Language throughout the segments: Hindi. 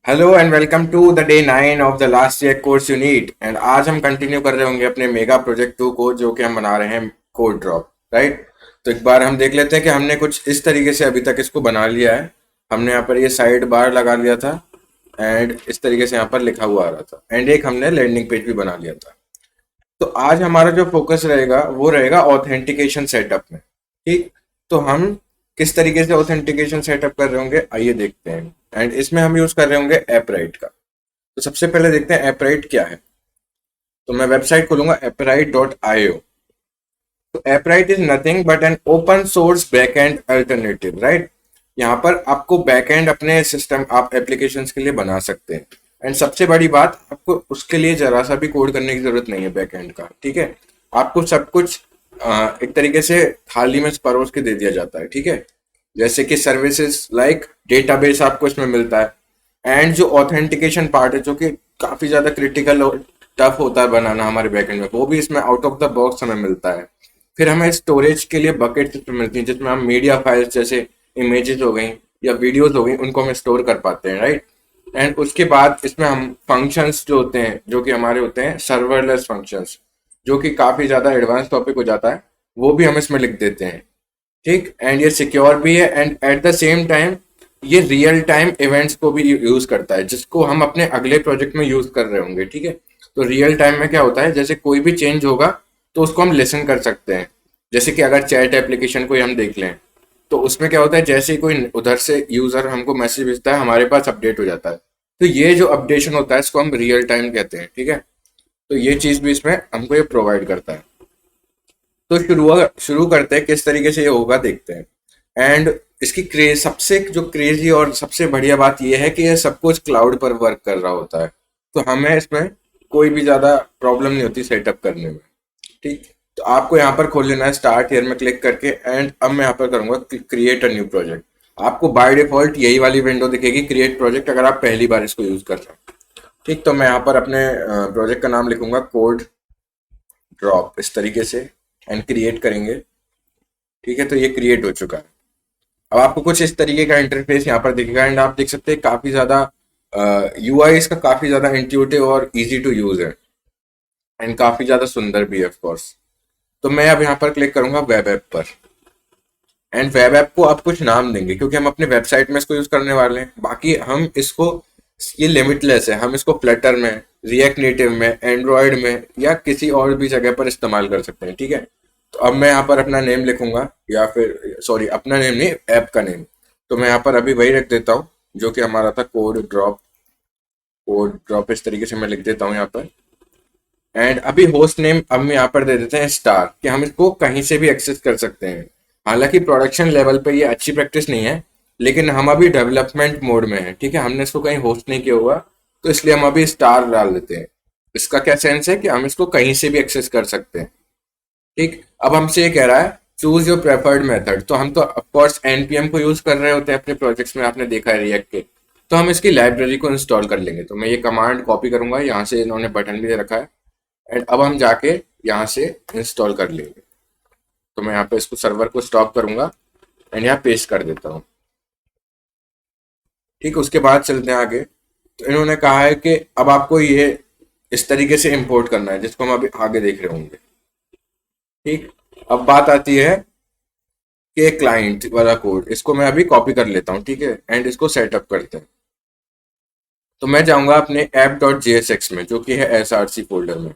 Hello and welcome to the day 9 of the last year course unit. And आज हम कंटिन्यू कर रहे होंगे अपने मेगा प्रोजेक्ट 2 को, जो कि हम बना रहे हैं कोड ड्रॉप। राइट। तो एक बार हम देख लेते हैं कि हमने कुछ इस तरीके से अभी तक इसको बना लिया है। हमने यहाँ पर ये साइड बार लगा लिया था एंड इस तरीके से यहाँ पर लिखा हुआ आ रहा था एंड एक हमने लैंडिंग पेज भी बना लिया था। तो आज हमारा जो फोकस रहेगा वो रहेगा ऑथेंटिकेशन सेटअप में। ठीक। तो हम किस तरीके से ऑथेंटिकेशन सेटअप कर रहे होंगे आइए देखते हैं। एंड इसमें हम यूज कर रहे होंगे एपराइट का। तो सबसे पहले देखते हैं एपराइट क्या है। तो मैं वेबसाइट खोलूंगा appwrite.io। तो Appwrite is nothing but an open source backend alternative. Right. यहाँ पर आपको बैकएंड अपने सिस्टम आप एप्लीकेशंस के लिए बना सकते हैं। एंड सबसे बड़ी बात, आपको उसके लिए जरा सा भी कोड करने की जरूरत नहीं है बैकएंड का। ठीक है। आपको सब कुछ एक तरीके से थाली में परोस के दे दिया जाता है। ठीक है। जैसे कि सर्विसेज लाइक डेटाबेस आपको इसमें मिलता है। एंड जो ऑथेंटिकेशन पार्ट है, जो कि काफी ज्यादा क्रिटिकल और टफ होता है बनाना हमारे बैकएंड में, वो भी इसमें आउट ऑफ द बॉक्स हमें मिलता है। फिर हमें स्टोरेज के लिए बकेट मिलती हैं, जिसमें हम मीडिया फाइल्स जैसे इमेजेस हो गई या वीडियोस हो गई, उनको हम स्टोर कर पाते हैं। राइट। एंड उसके बाद इसमें हम फंक्शंस जो होते हैं, जो कि हमारे होते हैं सर्वरलेस फंक्शंस, जो कि काफी ज्यादा एडवांस टॉपिक हो जाता है, वो भी हम इसमें लिख देते हैं। ठीक। एंड ये सिक्योर भी है and at the same time ये रियल टाइम इवेंट्स को भी यूज करता है, जिसको हम अपने अगले प्रोजेक्ट में यूज कर रहे होंगे। ठीक है। तो रियल टाइम में क्या होता है, जैसे कोई भी चेंज होगा तो उसको हम लिसन कर सकते हैं। जैसे कि अगर चैट एप्लीकेशन को हम देख लें, तो उसमें क्या होता है, जैसे ही कोई उधर से यूजर हमको मैसेज भेजता है, हमारे पास अपडेट हो जाता है। तो ये जो अपडेशन होता है इसको हम रियल टाइम कहते हैं। ठीक है। तो ये चीज भी इसमें हमको ये प्रोवाइड करता है। तो शुरू करते हैं, किस तरीके से ये होगा देखते हैं। एंड इसकी सबसे जो क्रेजी और सबसे बढ़िया बात ये है कि ये सब कुछ क्लाउड पर वर्क कर रहा होता है। तो हमें इसमें कोई भी ज्यादा प्रॉब्लम नहीं होती सेटअप करने में। ठीक। तो आपको यहाँ पर खोल लेना है स्टार्ट हियर में क्लिक करके। एंड अब मैं यहाँ पर करूंगा क्रिएट अ न्यू प्रोजेक्ट। आपको बाय डिफॉल्ट यही वाली विंडो दिखेगी, क्रिएट प्रोजेक्ट, अगर आप पहली बार इसको यूज कर रहे हैं। ठीक। तो मैं यहाँ पर अपने प्रोजेक्ट का नाम लिखूंगा कोड ड्रॉप इस तरीके से एंड क्रिएट करेंगे। ठीक है। तो ये क्रिएट हो चुका है। अब आपको कुछ इस तरीके का इंटरफेस यहाँ पर दिखेगा एंड आप देख सकते हैं काफी ज्यादा यूआई इसका काफी ज्यादा इंट्यूटिव और इजी टू यूज है एंड काफी ज्यादा सुंदर भी है ऑफ कोर्स। तो मैं अब यहाँ पर क्लिक करूंगा वेब ऐप पर। एंड वेब ऐप को आप कुछ नाम देंगे, क्योंकि हम अपने वेबसाइट में इसको यूज करने वाले हैं। बाकी हम इसको, ये लिमिटलेस है, हम इसको फ्लटर में, रिएक्ट नेटिव में, एंड्रॉयड में या किसी और भी जगह पर इस्तेमाल कर सकते हैं। ठीक है। तो अब मैं यहाँ पर अपना नेम लिखूंगा, या फिर सॉरी अपना नेम नहीं, ऐप का नेम। तो मैं यहाँ पर अभी वही रख देता हूँ जो कि हमारा था कोड ड्रॉप। कोड ड्रॉप इस तरीके से मैं लिख देता हूँ यहाँ पर। एंड अभी होस्ट नेम अब हम यहाँ पर दे देते हैं स्टार, कि हम इसको कहीं से भी एक्सेस कर सकते हैं। हालांकि प्रोडक्शन लेवल पे ये अच्छी प्रैक्टिस नहीं है, लेकिन हम अभी डेवलपमेंट मोड में है। ठीक है। हमने इसको कहीं होस्ट नहीं किया हुआ, तो इसलिए हम अभी स्टार डाल देते हैं। इसका क्या सेंस है कि हम इसको कहीं से भी एक्सेस कर सकते हैं। ठीक। अब हमसे ये कह रहा है चूज योर प्रेफर्ड मेथड। तो हम तो ऑफकोर्स एनपीएम को यूज कर रहे होते हैं अपने प्रोजेक्ट्स में, आपने देखा है रिएक्ट के। तो हम इसकी लाइब्रेरी को इंस्टॉल कर लेंगे। तो मैं ये कमांड कॉपी करूंगा, यहाँ से इन्होंने बटन भी दे रखा है। एंड अब हम जाके यहाँ से इंस्टॉल कर लेंगे। तो मैं यहाँ पे इसको सर्वर को स्टॉप करूंगा एंड यहाँ पेस्ट कर देता हूँ। ठीक। उसके बाद चलते हैं आगे। तो इन्होंने कहा है कि अब आपको ये इस तरीके से इंपोर्ट करना है, जिसको हम अभी आगे देख रहे होंगे। ठीक। अब बात आती है कि क्लाइंट वाला कोड, इसको मैं अभी कॉपी कर लेता हूँ। ठीक है। एंड इसको सेटअप करते हैं। तो मैं जाऊंगा अपने app.jsx में, जो कि है एसआरसी फोल्डर में।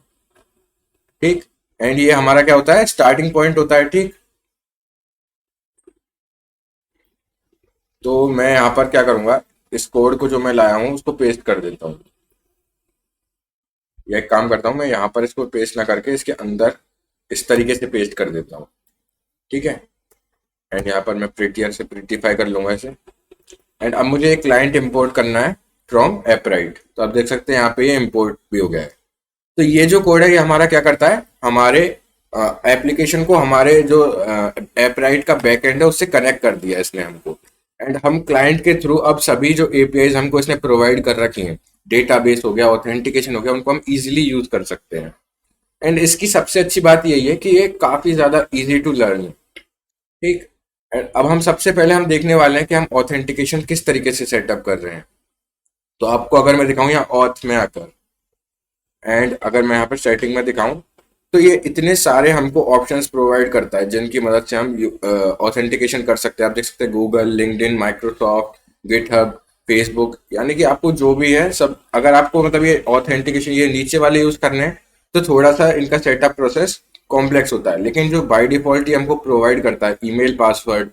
ठीक। एंड ये हमारा क्या होता है, स्टार्टिंग पॉइंट होता है। ठीक। तो मैं यहाँ पर क्या करूंगा, इस कोड को जो मैं लाया हूँ उसको पेस्ट कर देता हूँ। या एक काम करता हूँ, मैं यहाँ पर इसको पेस्ट ना करके इसके अंदर इस तरीके से पेस्ट कर देता हूँ। ठीक है। एंड यहाँ पर मैं प्रिटियर से प्रिटिफाई कर लूंगा इसे। एंड अब मुझे एक क्लाइंट इंपोर्ट करना है फ्रॉम एपराइट। तो आप देख सकते हैं यहाँ पे ये इंपोर्ट भी हो गया है। तो ये जो कोड है ये हमारा क्या करता है, हमारे एप्लीकेशन को हमारे जो एपराइट का बैकएंड है उससे कनेक्ट कर दिया इसने हमको। एंड हम क्लाइंट के थ्रू अब सभी जो एपीआईज हमको इसने प्रोवाइड कर रखी हैं, डेटाबेस हो गया, ऑथेंटिकेशन हो गया, उनको हम इजीली यूज कर सकते हैं। एंड इसकी सबसे अच्छी बात यही है कि ये काफी ज्यादा इजी टू लर्न है। ठीक। एंड अब हम सबसे पहले हम देखने वाले हैं कि हम ऑथेंटिकेशन किस तरीके से सेटअप कर रहे हैं। तो आपको अगर मैं दिखाऊं यहाँ ऑथ में आकर, एंड अगर मैं यहाँ पर सेटिंग में दिखाऊं, तो ये इतने सारे हमको ऑप्शंस प्रोवाइड करता है जिनकी मदद से हम ऑथेंटिकेशन कर सकते हैं। आप देख सकते हैं Google, LinkedIn, Microsoft, GitHub, Facebook, यानी कि आपको जो भी है सब, अगर आपको मतलब ये ऑथेंटिकेशन ये नीचे वाले यूज करने हैं तो थोड़ा सा इनका सेटअप प्रोसेस कॉम्प्लेक्स होता है, लेकिन जो बाय डिफॉल्ट ही हमको प्रोवाइड करता है email, password,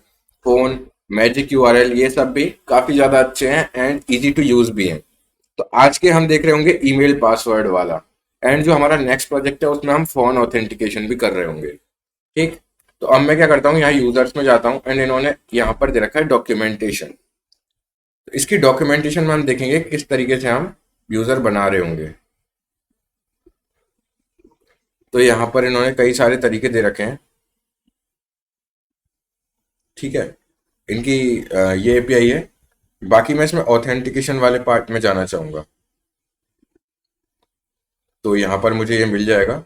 phone, magic URL, ये सब भी काफी ज्यादा अच्छे हैं एंड इजी टू यूज भी हैं। तो आज के हम देख रहे होंगे ईमेल पासवर्ड वाला, एंड जो हमारा नेक्स्ट प्रोजेक्ट है उसमें हम फोन ऑथेंटिकेशन भी कर रहे होंगे। ठीक। तो अब मैं क्या करता हूँ, यहाँ यूजर्स में जाता हूँ एंड इन्होंने यहाँ पर दे रखा है डॉक्यूमेंटेशन। तो इसकी डॉक्यूमेंटेशन में हम देखेंगे किस तरीके से हम यूजर बना रहे होंगे। तो यहाँ पर इन्होंने कई सारे तरीके दे रखे हैं। ठीक है। इनकी ये एपीआई है। बाकी मैं इसमें ऑथेंटिकेशन वाले पार्ट में जाना चाहूंगा, तो यहाँ पर मुझे ये मिल जाएगा।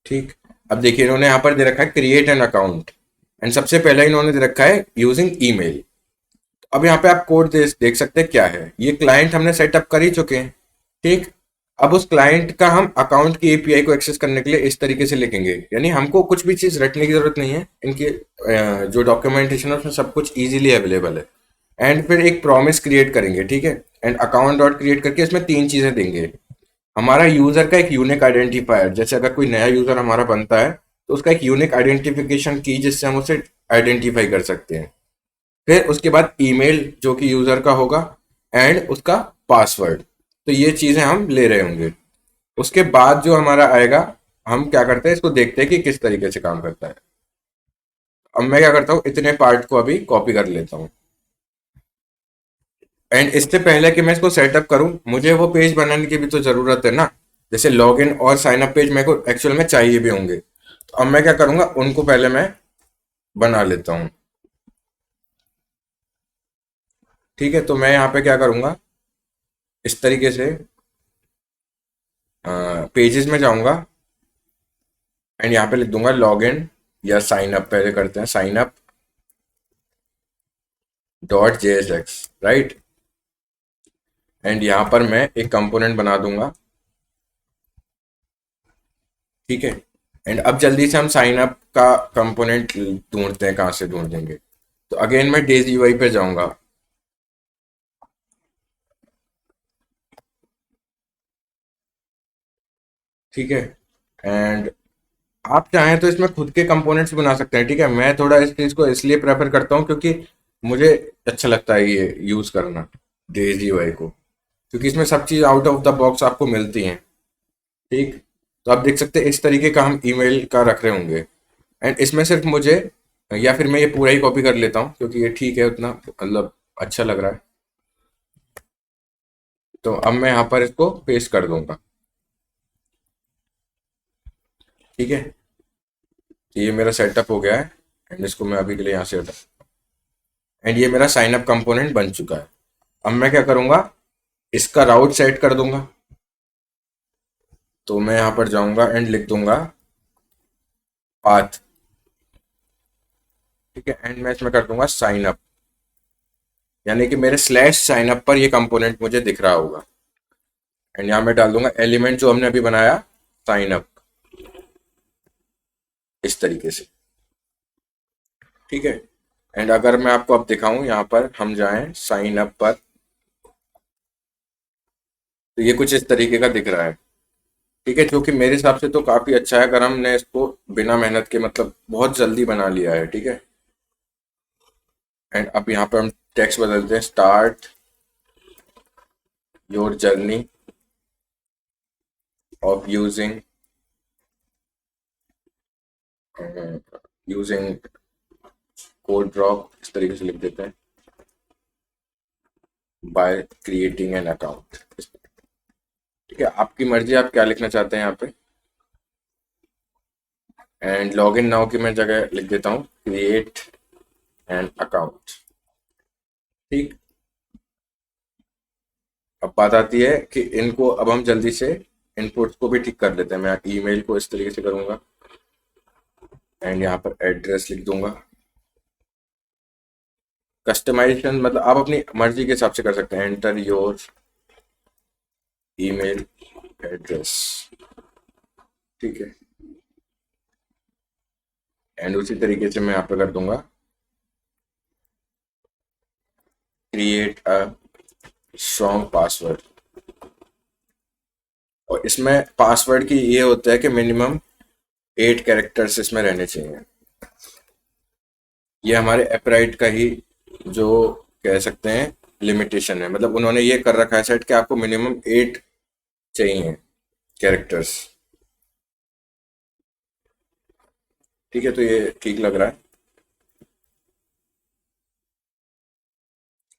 ठीक। अब देखिए इन्होंने यहाँ पर दे रखा है क्रिएट एन अकाउंट, एंड सबसे पहले इन्होंने दे रखा है यूजिंग ईमेल। अब यहाँ पे आप कोड देख सकते हैं क्या है, ये क्लाइंट हमने सेटअप कर ही चुके हैं। ठीक। अब उस क्लाइंट का हम अकाउंट की एपीआई को एक्सेस करने के लिए इस तरीके से लिखेंगे, यानी हमको कुछ भी चीज रटने की जरूरत नहीं है। इनकी जो डॉक्यूमेंटेशन है उसमें सब कुछ इजीली अवेलेबल है। एंड फिर एक प्रॉमिस क्रिएट करेंगे। ठीक है। एंड अकाउंट डॉट क्रिएट करके इसमें तीन चीजें देंगे। हमारा यूजर का एक यूनिक आइडेंटिफायर, जैसे अगर कोई नया यूजर हमारा बनता है तो उसका एक यूनिक आइडेंटिफिकेशन की जिससे हम उसे आइडेंटिफाई कर सकते हैं। फिर उसके बाद ईमेल जो कि यूजर का होगा, एंड उसका पासवर्ड। तो ये चीजें हम ले रहे होंगे। उसके बाद जो हमारा आएगा, हम क्या करते हैं इसको देखते हैं कि किस तरीके से काम करता है। अब मैं क्या करता हूँ, इतने पार्ट को अभी कॉपी कर लेता हूँ। एंड इससे पहले कि मैं इसको सेटअप करूं, मुझे वो पेज बनाने की भी तो जरूरत है ना। जैसे लॉगिन और साइन अप पेज मेरे को एक्चुअल में चाहिए भी होंगे। तो अब मैं क्या करूंगा, उनको पहले मैं बना लेता हूँ। ठीक है। तो मैं यहाँ पे क्या करूंगा, इस तरीके से पेजेस में जाऊंगा एंड यहाँ पे लिख दूंगा लॉगिन या साइन अप, पहले करते हैं sign up dot JSX, right. And यहाँ पर मैं एक कंपोनेंट बना दूंगा। ठीक है। एंड अब जल्दी से हम साइन अप का कंपोनेंट ढूंढते हैं, कहाँ से ढूंढेंगे। तो अगेन मैं डेज यूआई पे जाऊंगा। ठीक है। एंड आप चाहें तो इसमें खुद के कंपोनेंट्स बना सकते हैं। ठीक है। मैं थोड़ा इस चीज़ को इसलिए प्रेफर करता हूँ क्योंकि मुझे अच्छा लगता है ये यूज़ करना, डेज यूआई को, क्योंकि इसमें सब चीज़ आउट ऑफ द बॉक्स आपको मिलती हैं। ठीक। तो आप देख सकते हैं इस तरीके का हम ईमेल का रख रहे होंगे। एंड इसमें सिर्फ मुझे, या फिर मैं ये पूरा ही कॉपी कर लेता हूँ क्योंकि ये ठीक है, उतना मतलब अच्छा लग रहा है। तो अब मैं यहाँ पर इसको पेस्ट कर दूंगा। ठीक है। तो ये मेरा सेटअप हो गया है एंड इसको मैं अभी के लिए यहाँ से हटा, एंड ये मेरा साइन अप कंपोनेंट बन चुका है। अब मैं क्या करूंगा, इसका राउट सेट कर दूंगा। तो मैं यहाँ पर जाऊंगा एंड लिख दूंगा पाथ। ठीक है। एंड मैं इसमें कर दूंगा साइन अप, यानी कि मेरे स्लैश साइन अप पर ये कंपोनेंट मुझे दिख रहा होगा। एंड यहाँ मैं डाल दूंगा एलिमेंट जो हमने अभी बनाया, साइन अप, इस तरीके से। ठीक है। एंड अगर मैं आपको अब दिखाऊं, यहाँ पर हम जाएं साइन अप पर, तो ये कुछ इस तरीके का दिख रहा है। ठीक है। जो कि मेरे हिसाब से तो काफी अच्छा है, अगर हमने इसको बिना मेहनत के मतलब बहुत जल्दी बना लिया है। ठीक है। एंड अब यहाँ पर हम टेक्स्ट बदलते हैं, start your journey of using using code drop, इस तरीके से लिख देते हैं, बाय क्रिएटिंग एन अकाउंट। ठीक है। आपकी मर्जी, आप क्या लिखना चाहते हैं यहाँ पे। एंड लॉग इन नाउ की मैं जगह लिख देता हूँ क्रिएट एन अकाउंट। ठीक। अब बात आती है कि इनको अब हम जल्दी से इनपुट्स को भी ठीक कर लेते हैं। मैं ईमेल को इस तरीके से करूंगा एंड यहाँ पर एड्रेस लिख दूंगा। कस्टमाइजेशन मतलब आप अपनी मर्जी के हिसाब से कर सकते हैं। एंटर योर ईमेल एड्रेस, ठीक है। एंड उसी तरीके से मैं यहाँ पे कर दूंगा क्रिएट अ स्ट्रॉन्ग पासवर्ड। और इसमें पासवर्ड की ये होता है कि मिनिमम 8 कैरेक्टर्स इसमें रहने चाहिए। ये हमारे एपराइट का ही जो कह सकते हैं लिमिटेशन है, मतलब उन्होंने ये कर रखा है सेट कि आपको मिनिमम 8 चाहिए कैरेक्टर्स। ठीक है, तो ये ठीक लग रहा है।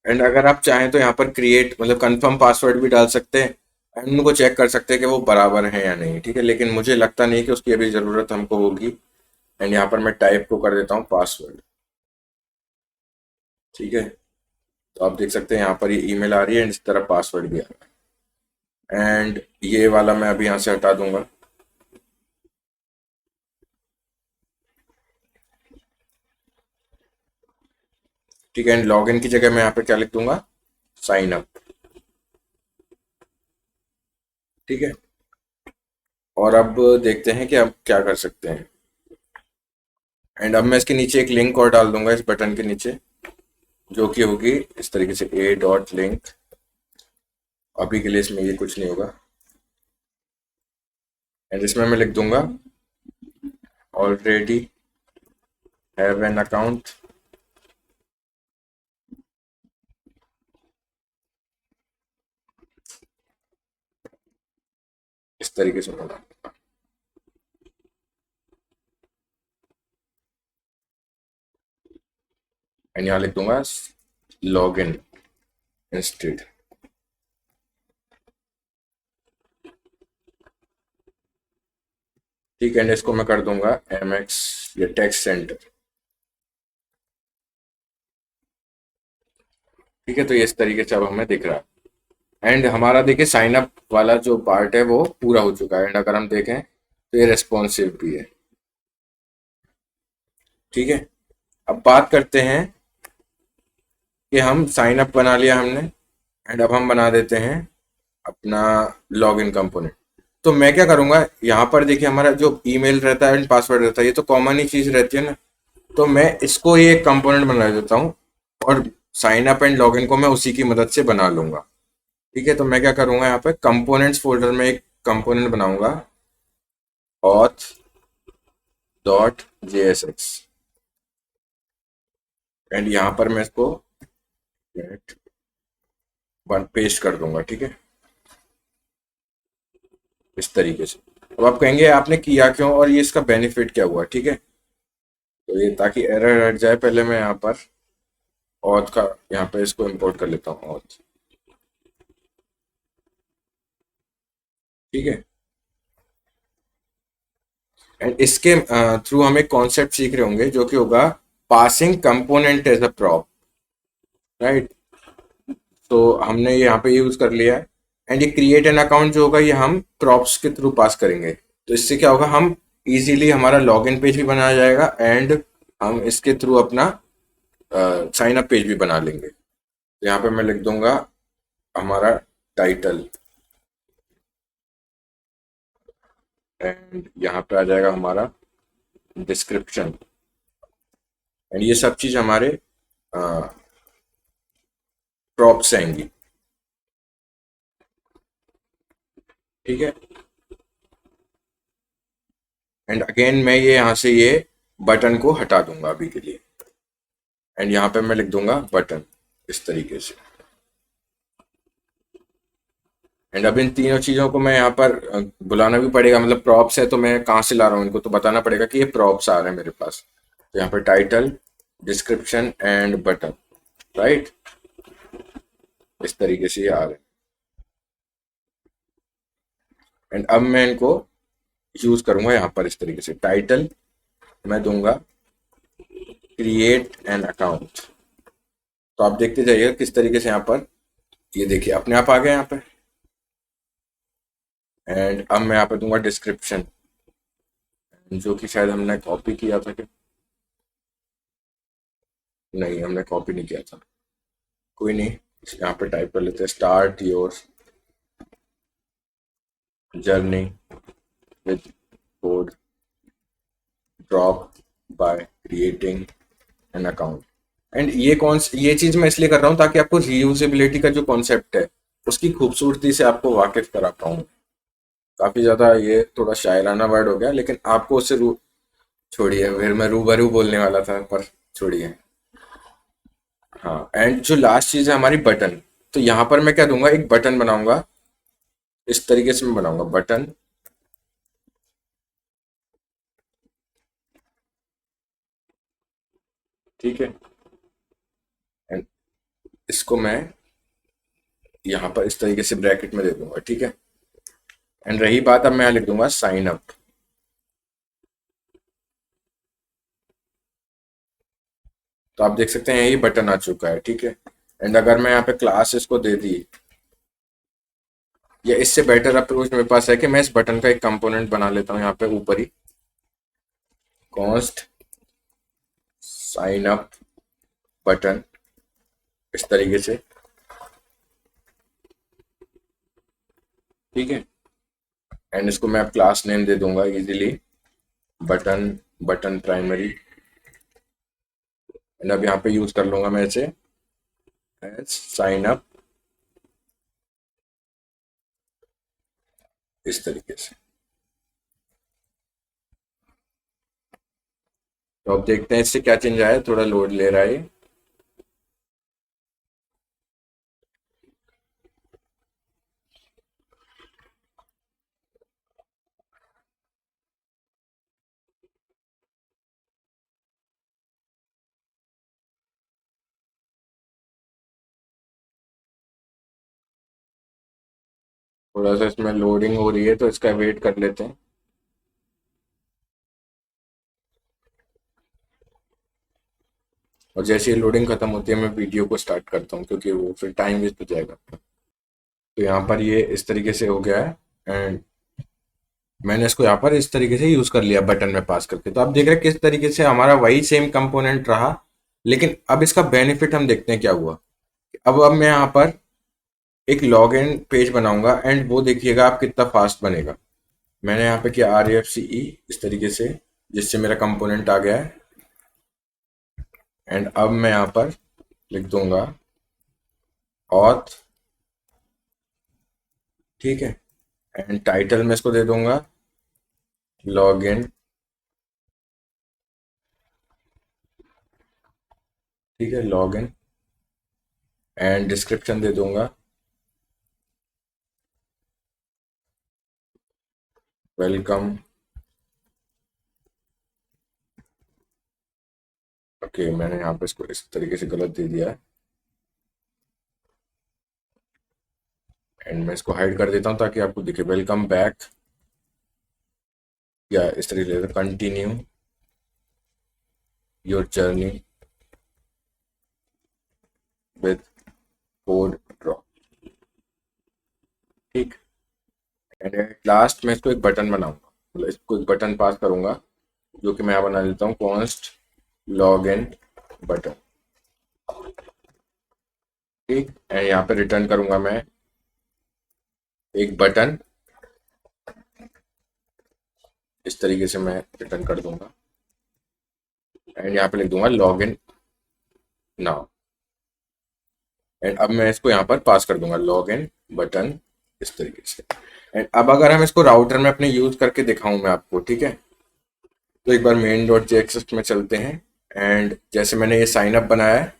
एंड अगर आप चाहें तो यहाँ पर क्रिएट मतलब कंफर्म पासवर्ड भी डाल सकते हैं एंड उनको चेक कर सकते हैं कि वो बराबर है या नहीं, ठीक है। लेकिन मुझे लगता नहीं कि उसकी अभी ज़रूरत हमको होगी। एंड यहाँ पर मैं टाइप को कर देता हूँ पासवर्ड, ठीक है। तो आप देख सकते हैं यहाँ पर ये ईमेल आ रही है एंड इस तरह पासवर्ड भी आ रहा है। एंड ये वाला मैं अभी यहाँ से हटा दूंगा। ठीक है, एंड लॉगिन की जगह मैं यहाँ पे क्या लिख दूंगा, साइन अप, ठीक है। और अब देखते हैं कि अब क्या कर सकते हैं। एंड अब मैं इसके नीचे एक लिंक और डाल दूंगा इस बटन के नीचे, जो कि होगी इस तरीके से ए डॉट लिंक। अभी के लिए इसमें ये कुछ नहीं होगा। एंड इसमें मैं लिख दूंगा ऑलरेडी हैव एन अकाउंट, इस तरीके से होगा। एंड यहाँ लिख दूंगा लॉग इन इंस्टेड, ठीक है। एंड इसको मैं कर दूंगा एम एक्स या टेक्स्ट सेंटर, ठीक है। तो ये इस तरीके से अब हमें दिख रहा है। एंड हमारा देखिए साइन अप वाला जो पार्ट है वो पूरा हो चुका है। एंड अगर हम देखें तो ये रेस्पॉन्सिव भी है, ठीक है। अब बात करते हैं कि हम साइन अप बना लिया हमने एंड अब हम बना देते हैं अपना लॉगिन कंपोनेंट। तो मैं क्या करूंगा, यहाँ पर देखिए हमारा जो ईमेल रहता है एंड पासवर्ड रहता है ये तो कॉमन ही चीज रहती है ना। तो मैं इसको ही एक कंपोनेंट बना देता हूँ और साइन अप एंड लॉगिन को मैं उसी की मदद से बना लूंगा, ठीक है। तो मैं क्या करूंगा, यहाँ पे कंपोनेंट्स फोल्डर में एक कंपोनेंट बनाऊंगा ऑथ डॉट जेएसएक्स। एंड यहाँ पर मैं इसको वन पेस्ट कर दूंगा, ठीक है, इस तरीके से। अब आप कहेंगे आपने किया क्यों और ये इसका बेनिफिट क्या हुआ, ठीक है। तो ये ताकि एरर हट जाए, पहले मैं यहाँ पर ऑथ का यहाँ पे इसको इंपोर्ट कर लेता हूँ ऑथ, ठीक है। एंड इसके थ्रू हम एक कॉन्सेप्ट सीख रहे होंगे जो कि होगा passing component as a prop, right. तो हमने ये यहाँ पे यूज कर लिया है। एंड ये क्रिएट एन अकाउंट जो होगा ये हम प्रॉप्स के थ्रू पास करेंगे। तो इससे क्या होगा, हम इजीली हमारा लॉगिन पेज भी बनाया जाएगा एंड हम इसके थ्रू अपना साइन अप पेज भी बना लेंगे। तो यहाँ पे मैं लिख दूंगा हमारा टाइटल एंड यहाँ पे आ जाएगा हमारा डिस्क्रिप्शन। एंड ये सब चीज हमारे प्रॉप्स आएंगी, ठीक है। एंड अगेन मैं ये यहाँ से ये बटन को हटा दूंगा अभी के लिए। एंड यहाँ पे मैं लिख दूंगा बटन, इस तरीके से। एंड अब इन तीनों चीजों को मैं यहाँ पर बुलाना भी पड़ेगा, मतलब प्रॉप्स है तो मैं कहाँ से ला रहा हूँ इनको, तो बताना पड़ेगा कि ये प्रॉप्स आ रहे हैं मेरे पास। तो यहाँ पर title, description and button, right, इस तरीके से ये आ रहे हैं। एंड अब मैं इनको यूज करूंगा यहाँ पर इस तरीके से। टाइटल मैं दूंगा क्रिएट एन अकाउंट। तो आप देखते जाइएगा किस तरीके से यहाँ पर ये देखिए अपने आप आ गया यहाँ पे। एंड अब मैं यहाँ पे दूंगा डिस्क्रिप्शन, जो कि शायद हमने कॉपी किया था कि नहीं, हमने कॉपी नहीं किया था। कोई नहीं, यहाँ पे टाइप कर लेते हैं, start your journey with code drop by creating an account. And ये चीज मैं इसलिए कर रहा हूँ ताकि आपको रीयूजेबिलिटी का जो कॉन्सेप्ट है उसकी खूबसूरती से आपको वाकिफ करा पाऊँ। काफी ज्यादा ये थोड़ा शायराना वर्ड हो गया, लेकिन आपको उससे रू छोड़िए, फिर मैं रूबरू बोलने वाला था पर छोड़िए। हाँ, एंड जो लास्ट चीज है हमारी बटन। तो यहाँ पर मैं क्या दूंगा, एक बटन बनाऊंगा। इस तरीके से मैं बनाऊंगा बटन। ठीक है, एंड इसको मैं यहाँ पर इस तरीके से ब्रैकेट में दे दूंगा। ठीक है, एंड रही बात, अब मैं यहाँ लिख दूंगा साइन अप। तो आप देख सकते हैं ये बटन आ चुका है। ठीक है, एंड अगर मैं यहाँ पे क्लास इसको दे दी, या इससे बेटर अप्रोच मेरे पास है कि मैं इस बटन का एक कंपोनेंट बना लेता हूँ यहाँ पे ऊपर ही, कॉन्स्ट साइन अप बटन, इस तरीके से। ठीक है, एंड इसको मैं अब क्लास नेम दे दूंगा easily, button, button primary. And अब यहाँ पे यूज कर लूंगा मैं इसे एज साइन अप, इस तरीके से। तो अब देखते हैं इससे क्या चेंज आया है, थोड़ा लोड ले रहा है ये। थोड़ा सा इसमें लोडिंग हो रही है तो इसका वेट कर लेते हैं। और जैसे ये लोडिंग खत्म होती है मैं वीडियो को स्टार्ट करता हूँ, क्योंकि वो फिर टाइम वेस्ट हो जाएगा। तो यहाँ पर ये इस तरीके से हो गया है, एंड मैंने इसको यहाँ पर इस तरीके से यूज कर लिया बटन में पास करके। तो आप देख रहे हैं किस तरीके से हमारा वही सेम कंपोनेंट रहा, लेकिन अब इसका बेनिफिट हम देखते हैं क्या हुआ। अब मैं यहाँ पर एक लॉगिन पेज बनाऊंगा, एंड वो देखिएगा आप कितना फास्ट बनेगा। मैंने यहाँ पे किया REFCE इस तरीके से, जिससे मेरा कंपोनेंट आ गया है। एंड अब मैं यहाँ पर लिख दूंगा ऑथ। ठीक है, एंड टाइटल में इसको दे दूंगा लॉगिन। ठीक है, लॉगिन, एंड डिस्क्रिप्शन दे दूंगा वेलकम। ओके, मैंने यहाँ पे इसको इस तरीके से गलत दे दिया है, एंड मैं इसको हाइड कर देता हूँ ताकि आपको दिखे वेलकम बैक, या इस तरीके से continue your journey with code drop. ठीक, एंड लास्ट में इसको एक बटन बनाऊंगा, मतलब इसको एक बटन पास करूंगा, जो कि मैं यहाँ बना देता हूँ कॉन्स्ट लॉग इन बटन। ठीक, एंड यहाँ पे रिटर्न करूंगा मैं एक बटन, इस तरीके से मैं रिटर्न कर दूंगा, एंड यहाँ पे लिख दूंगा लॉग इन नाउ। एंड अब मैं इसको यहाँ पर पास कर दूंगा लॉग इन बटन, इस तरीके से। एंड अब अगर हम इसको राउटर में अपने यूज करके दिखाऊं मैं आपको, ठीक है, तो एक बार मेन डॉट जेएक्स में चलते हैं, एंड जैसे मैंने ये साइन अप बनाया है,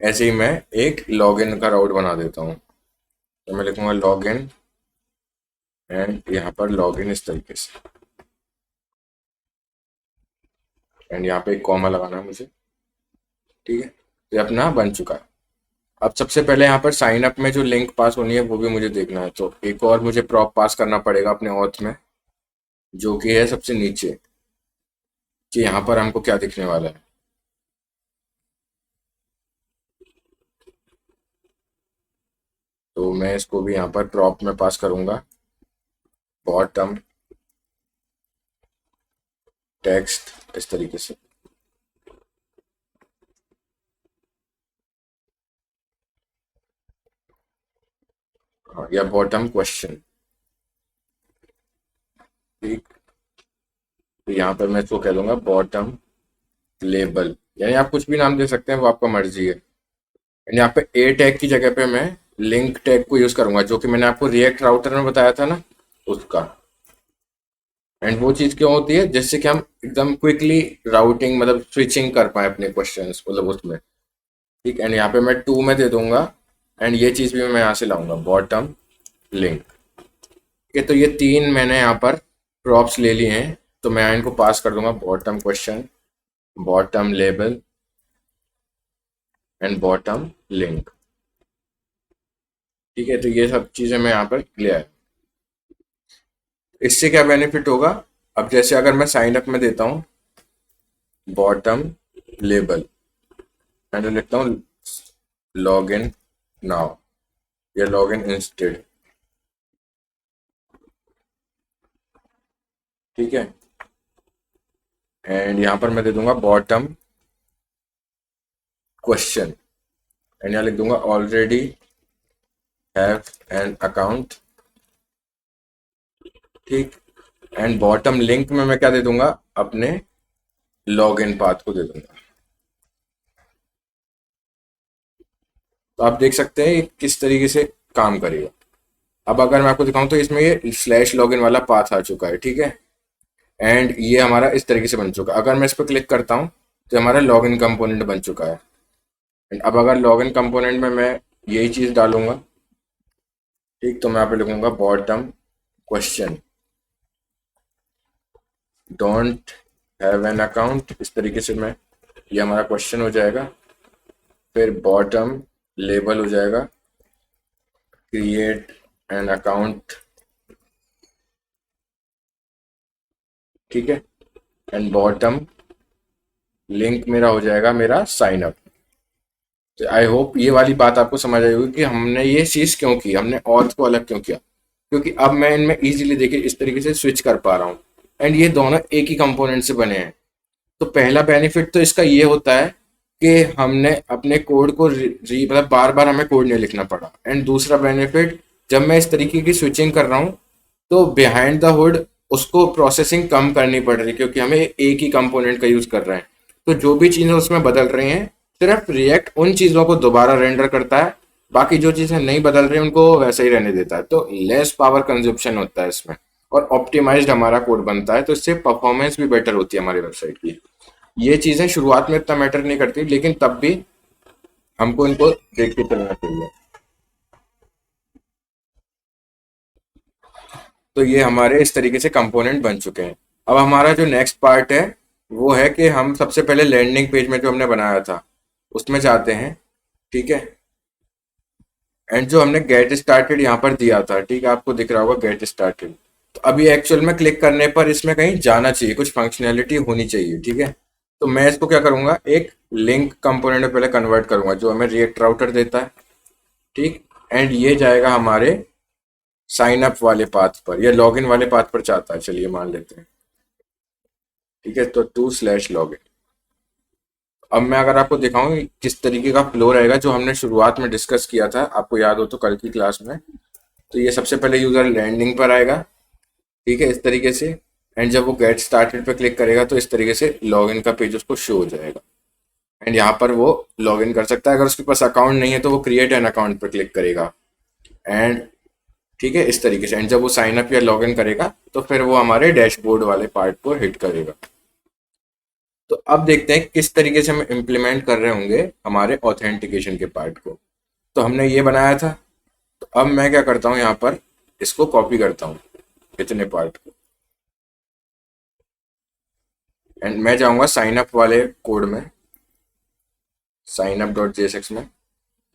ऐसे ही मैं एक लॉगिन का राउट बना देता हूँ। तो मैं लिखूंगा लॉगिन, एंड यहाँ पर लॉगिन इस तरीके से, एंड यहाँ पे एक कॉमा लगाना है मुझे। ठीक है, तो ये अपना बन चुका है। अब सबसे पहले यहाँ पर साइन अप में जो लिंक पास होनी है वो भी मुझे देखना है, तो एक और मुझे प्रॉप पास करना पड़ेगा अपने ऑथ में, जो कि है सबसे नीचे, कि यहाँ पर हमको क्या दिखने वाला है। तो मैं इसको भी यहाँ पर प्रॉप में पास करूंगा, बॉटम टेक्स्ट, इस तरीके से। हाँ, या बॉटम क्वेश्चन। ठीक, तो यहाँ पर मैं इसको कह दूंगा बॉटम लेबल, यानी आप कुछ भी नाम दे सकते हैं, वो आपका मर्जी है। एंड यहाँ पे ए टैग की जगह पे मैं लिंक टैग को यूज करूंगा, जो कि मैंने आपको रिएक्ट राउटर में बताया था ना, उसका। एंड वो चीज क्यों होती है, जिससे कि हम एकदम क्विकली राउटिंग मतलब स्विचिंग कर पाए अपने क्वेश्चंस मतलब उसमें। ठीक, एंड यहाँ पे मैं टू में दे दूंगा। एंड ये चीज भी मैं यहाँ से लाऊंगा बॉटम लिंक। ठीक है, तो ये तीन मैंने यहाँ पर प्रॉप्स ले लिए हैं, तो मैं इनको पास कर दूंगा bottom question, bottom label and bottom link. ठीक है, तो ये सब चीजें मैं यहाँ पर ले आया। इससे क्या बेनिफिट होगा, अब जैसे अगर मैं साइन अप में देता हूँ बॉटम लेबल एंड लिखता हूँ लॉग इन नाउ या लॉग इन इंस्टेड। ठीक है, एंड यहाँ पर मैं दे दूंगा बॉटम क्वेश्चन एंड यहाँ लिख दूंगा ऑलरेडी हैव एन अकाउंट। ठीक, एंड बॉटम लिंक में मैं क्या दे दूंगा, अपने लॉग इन पाथ को दे दूंगा। तो आप देख सकते हैं ये किस तरीके से काम करेगा। अब अगर मैं आपको दिखाऊं तो इसमें ये स्लैश लॉगिन वाला पाथ आ चुका है। ठीक है, एंड ये हमारा इस तरीके से बन चुका है। अगर मैं इस पर क्लिक करता हूँ तो हमारा लॉगिन कंपोनेंट बन चुका है। एंड अब अगर लॉगिन कंपोनेंट में मैं यही चीज़ डालूंगा, ठीक, तो मैं यहाँ पे लिखूंगा bottom question don't have an account, इस तरीके से मैं, ये हमारा क्वेश्चन हो जाएगा। फिर बॉटम लेबल हो जाएगा क्रिएट एन अकाउंट। ठीक है, एंड बॉटम लिंक मेरा हो जाएगा मेरा साइन अप। तो आई होप ये वाली बात आपको समझ आई होगी कि हमने ये चीज़ क्यों की, हमने ऑथ को अलग क्यों किया। क्योंकि अब मैं इनमें इजीली देखिए इस तरीके से स्विच कर पा रहा हूँ, एंड ये दोनों एक ही कंपोनेंट से बने हैं। तो पहला बेनिफिट तो इसका ये होता है कि हमने अपने कोड को मतलब बार बार हमें कोड नहीं लिखना पड़ा। एंड दूसरा बेनिफिट, जब मैं इस तरीके की स्विचिंग कर रहा हूँ तो बिहाइंड द हुड उसको प्रोसेसिंग कम करनी पड़ रही है, क्योंकि हमें एक ही कंपोनेंट का यूज कर रहे हैं। तो जो भी चीजें उसमें बदल रही हैं, सिर्फ रिएक्ट उन चीजों को दोबारा रेंडर करता है, बाकी जो चीजें नहीं बदल रही उनको वैसे ही रहने देता है। तो लेस पावर कंजप्शन होता है इसमें, और ऑप्टिमाइज्ड हमारा कोड बनता है, तो इससे परफॉर्मेंस भी बेटर होती है हमारी वेबसाइट की। ये चीजें शुरुआत में इतना मैटर नहीं करती, लेकिन तब भी हमको इनको देख के चलना चाहिए। तो ये हमारे इस तरीके से कंपोनेंट बन चुके हैं। अब हमारा जो नेक्स्ट पार्ट है वो है कि हम सबसे पहले लैंडिंग पेज में जो हमने बनाया था उसमें जाते हैं। ठीक है, एंड जो हमने गेट स्टार्टेड यहाँ पर दिया था, ठीक है, आपको दिख रहा होगा गेट स्टार्टेड। तो अभी एक्चुअल में क्लिक करने पर इसमें कहीं जाना चाहिए, कुछ फंक्शनैलिटी होनी चाहिए। ठीक है, तो मैं इसको क्या करूंगा, एक लिंक कंपोनेंट में पहले कन्वर्ट करूंगा जो हमें रिएक्ट राउटर देता है। ठीक, एंड ये जाएगा हमारे साइन अप वाले पाथ पर या लॉगिन वाले पाथ पर चाहता है, चलिए मान लेते हैं। ठीक है, तो टू स्लैश लॉगिन। अब मैं अगर आपको दिखाऊं किस तरीके का फ्लो रहेगा जो हमने शुरुआत में डिस्कस किया था, आपको याद हो तो कल की क्लास में। तो ये सबसे पहले यूजर लैंडिंग पर आएगा। ठीक है, इस तरीके से। एंड जब वो गेट स्टार्टेड पे क्लिक करेगा तो इस तरीके से लॉगिन का पेज उसको शो हो जाएगा। एंड यहाँ पर वो लॉगिन कर सकता है। अगर उसके पास अकाउंट नहीं है तो वो क्रिएट एन अकाउंट पर क्लिक करेगा। एंड ठीक है, इस तरीके से। एंड जब वो साइन अप या लॉगिन करेगा तो फिर वो हमारे डैशबोर्ड वाले पार्ट को हिट करेगा। तो अब देखते हैं किस तरीके से हम इम्प्लीमेंट कर रहे होंगे हमारे ऑथेंटिकेशन के पार्ट को। तो हमने ये बनाया था, तो अब मैं क्या करता हूँ, यहाँ पर इसको कॉपी करता हूँ इतने पार्ट को। एंड मैं जाऊंगा साइन अप वाले कोड में, साइन अप डॉट जेएसएक्स में।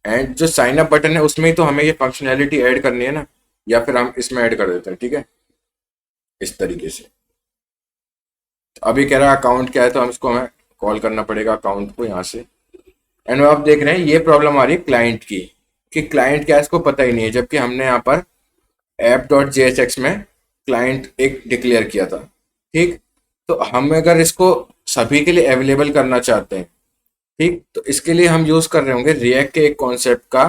एंड जो साइन अप बटन है उसमें ही तो हमें ये फंक्शनैलिटी ऐड करनी है ना, या फिर हम इसमें ऐड कर देते हैं। ठीक है, इस तरीके से। तो अभी कह रहा है अकाउंट क्या है, तो हम इसको हमें कॉल करना पड़ेगा अकाउंट को यहाँ से। एंड आप देख रहे हैं ये प्रॉब्लम आ रही है क्लाइंट की, कि क्लाइंट क्या है इसको पता ही नहीं है, जबकि हमने यहाँ पर ऐप डॉट जेएसएक्स में क्लाइंट एक डिक्लेयर किया था। ठीक, तो हम अगर इसको सभी के लिए अवेलेबल करना चाहते हैं, ठीक, तो इसके लिए हम यूज कर रहे होंगे रिएक्ट के एक कॉन्सेप्ट का।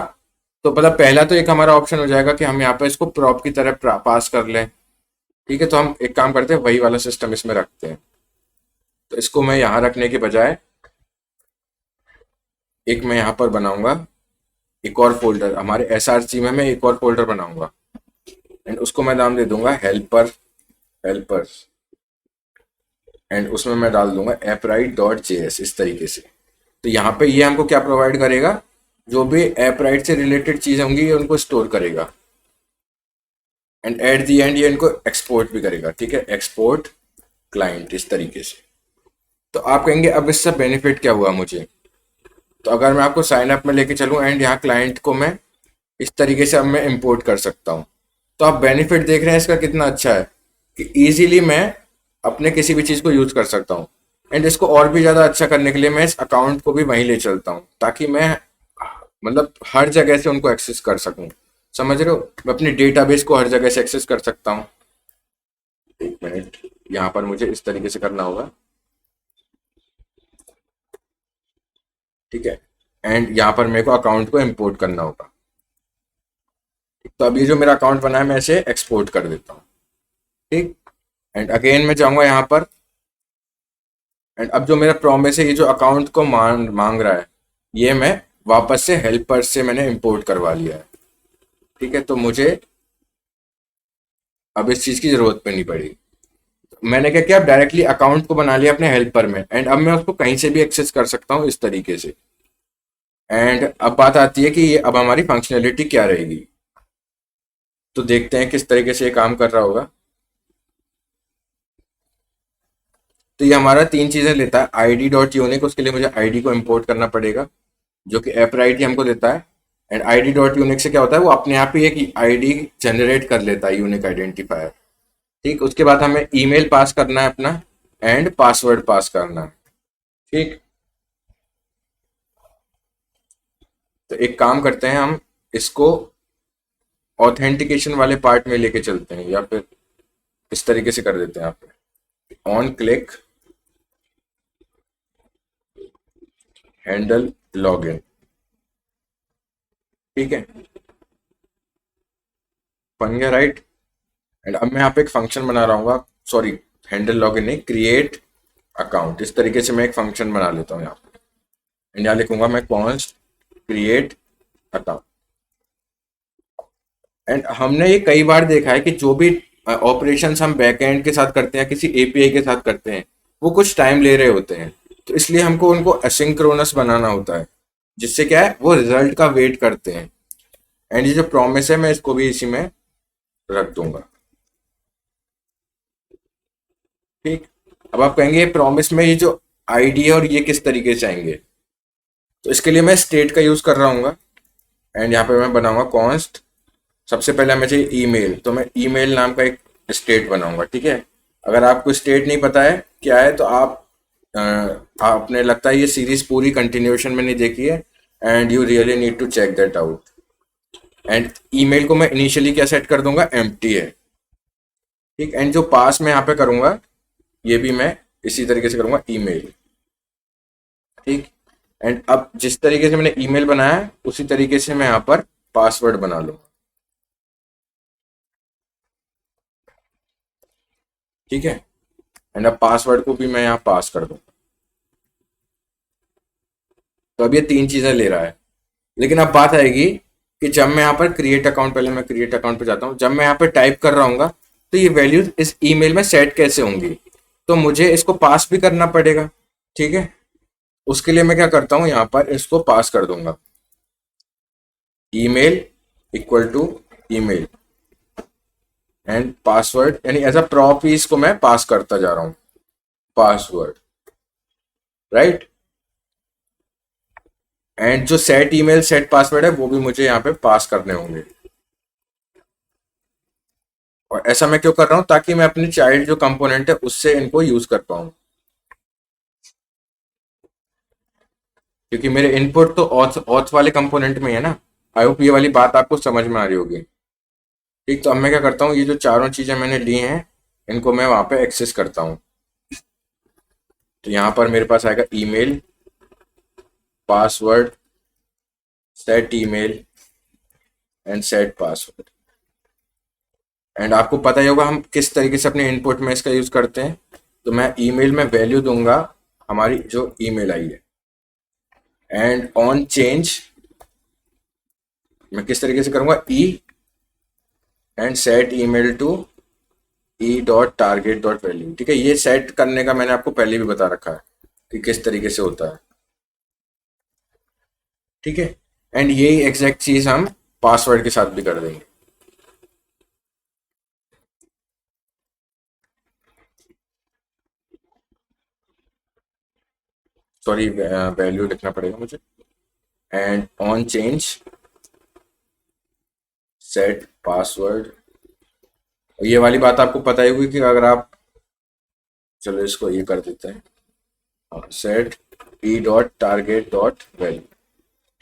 तो मतलब पहला तो एक हमारा ऑप्शन हो जाएगा कि हम यहाँ पे इसको प्रॉप की तरह पास कर लें। ठीक है, तो हम एक काम करते हैं, वही वाला सिस्टम इसमें रखते हैं। तो इसको मैं यहाँ रखने के बजाय एक मैं यहाँ पर बनाऊंगा एक और फोल्डर, हमारे एसआरसी में मैं एक और फोल्डर बनाऊंगा एंड उसको मैं नाम दे दूंगा हेल्पर, हेल्पर्स। एंड उसमें मैं डाल दूंगा appwrite.js इस तरीके से। तो यहाँ पे ये हमको क्या प्रोवाइड करेगा, जो भी appwrite से रिलेटेड चीज होंगी ये उनको स्टोर करेगा एंड एट दी एंड ये इनको एक्सपोर्ट भी करेगा। ठीक है, एक्सपोर्ट क्लाइंट इस तरीके से। तो आप कहेंगे अब इससे बेनिफिट क्या हुआ मुझे। तो अगर मैं आपको साइन अप में लेके चलूँ एंड यहाँ क्लाइंट को मैं इस तरीके से अब मैं इंपोर्ट कर सकता हूँ। तो आप बेनिफिट देख रहे हैं इसका कितना अच्छा है कि इजीली मैं अपने किसी भी चीज़ को यूज़ कर सकता हूँ। एंड इसको और भी ज़्यादा अच्छा करने के लिए मैं इस अकाउंट को भी वहीं ले चलता हूँ ताकि मैं मतलब हर जगह से उनको एक्सेस कर सकूँ। समझ रहे हो, मैं अपनी डेटाबेस को हर जगह से एक्सेस कर सकता हूँ। एक मिनट, यहाँ पर मुझे इस तरीके से करना होगा। ठीक है, एंड यहाँ पर मेरे को अकाउंट को इंपोर्ट करना होगा। तो अब ये जो मेरा अकाउंट बना है मैं इसे एक्सपोर्ट कर देता हूँ। ठीक, एंड अगेन मैं जाऊंगा यहाँ पर एंड अब जो मेरा प्रॉमिस है, ये जो अकाउंट को मांग रहा है, ये मैं वापस से हेल्पर से मैंने इंपोर्ट करवा लिया है। ठीक है, तो मुझे अब इस चीज़ की ज़रूरत पे नहीं पड़ी। मैंने क्या किया, डायरेक्टली अकाउंट को बना लिया अपने हेल्पर में एंड अब मैं उसको कहीं से भी एक्सेस कर सकता हूँ इस तरीके से। एंड अब बात आती है कि ये अब हमारी फंक्शनैलिटी क्या रहेगी। तो देखते हैं किस तरीके से ये काम कर रहा होगा। तो ये हमारा तीन चीज़ें लेता है, ID डॉट यूनिक, उसके लिए मुझे ID को इंपोर्ट करना पड़ेगा जो कि ऐप राइट हमको देता है। एंड ID डॉट यूनिक से क्या होता है, वो अपने आप ही एक ID जनरेट कर लेता है, यूनिक आइडेंटिफायर। ठीक, उसके बाद हमें ईमेल पास करना है अपना एंड पासवर्ड पास करना है। ठीक, तो एक काम करते हैं, हम इसको ऑथेंटिकेशन वाले पार्ट में लेके चलते हैं या फिर इस तरीके से कर देते हैं। आप ऑन क्लिक हैंडल लॉगिन। ठीक है, बन गया राइट। एंड अब मैं यहाँ पे एक फंक्शन बना रहा हूँ, सॉरी हैंडल लॉगिन नहीं, क्रिएट अकाउंट। इस तरीके से मैं एक फंक्शन बना लेता हूँ यहाँ पे एंड यहाँ लिखूंगा मैं कॉन्स्ट क्रिएट अकाउंट। एंड हमने ये कई बार देखा है कि जो भी ऑपरेशंस हम बैकएंड के साथ करते हैं, किसी एपीआई के साथ करते हैं, वो कुछ टाइम ले रहे होते हैं। तो इसलिए हमको उनको असिंक्रोनस बनाना होता है, जिससे क्या है वो रिजल्ट का वेट करते हैं। एंड ये जो प्रॉमिस है मैं इसको भी इसी में रख दूंगा। ठीक, अब आप कहेंगे प्रॉमिस में ये जो आईडी है और ये किस तरीके से आएंगे। तो इसके लिए मैं स्टेट का यूज कर रहा हूँ एंड यहाँ पे मैं बनाऊंगा कॉन्स्ट। सबसे पहले हमें चाहिए ईमेल, तो मैं ईमेल नाम का एक स्टेट बनाऊंगा। ठीक है, अगर आपको स्टेट नहीं पता है क्या है तो आपने लगता है ये सीरीज पूरी कंटिन्यूएशन में नहीं देखी है and you really need to check that out. And email को मैं इनिशियली क्या सेट कर दूंगा, एम्प्टी है। ठीक, एंड जो पास मैं यहाँ पे करूंगा ये भी मैं इसी तरीके से करूंगा, ईमेल। ठीक, एंड अब जिस तरीके से मैंने ईमेल बनाया है उसी तरीके से मैं यहाँ पर पासवर्ड बना लूंगा। ठीक है, एंड अब पासवर्ड को भी मैं यहाँ पास कर दूँ। तो अब ये तीन चीजें ले रहा है। लेकिन अब बात आएगी कि जब मैं यहाँ पर क्रिएट अकाउंट, पहले मैं क्रिएट अकाउंट पे जाता हूँ, जब मैं यहाँ पे टाइप कर रहा हूँ तो ये वैल्यूज इस ईमेल में सेट कैसे होंगी। तो मुझे इसको पास भी करना पड़ेगा। ठीक है, उसके लिए मैं क्या करता हूँ, यहाँ पर इसको पास कर दूंगा, email equal to email and password, यानी एज अ प्रॉप ही इसको मैं पास करता जा रहा हूँ, पासवर्ड। राइट, एंड जो सेट ईमेल सेट पासवर्ड है वो भी मुझे यहाँ पे पास करने होंगे। और ऐसा मैं क्यों कर रहा हूँ, ताकि मैं अपनी चाइल्ड जो कंपोनेंट है उससे इनको यूज कर पाऊँ, क्योंकि मेरे इनपुट तो ऑथ ऑथ वाले कंपोनेंट में है ना। आई होप ये वाली बात आपको समझ में आ रही होगी। ठीक, तो अब मैं क्या करता हूँ, ये जो चारों चीजें मैंने ली हैं इनको मैं वहां पे एक्सेस करता हूँ। तो यहाँ पर मेरे पास आएगा email, password, set email and set password. And आपको पता ही होगा हम किस तरीके से अपने इनपुट में इसका यूज करते हैं। तो मैं ईमेल में वैल्यू दूंगा हमारी जो ईमेल आई है, एंड ऑन चेंज मैं किस तरीके से करूंगा, e and set email to e dot target dot value. ठीक है, ये सेट करने का मैंने आपको पहले भी बता रखा है कि किस तरीके से होता है। ठीक है, एंड यही एग्जैक्ट चीज हम पासवर्ड के साथ भी कर देंगे। सॉरी, वैल्यू लिखना पड़ेगा मुझे। And on change set password. ये वाली बात आपको पता ही होगी कि अगर आप, चलो इसको ये कर देते हैं, सेट ई डॉट टारगेट डॉट वैल्यू।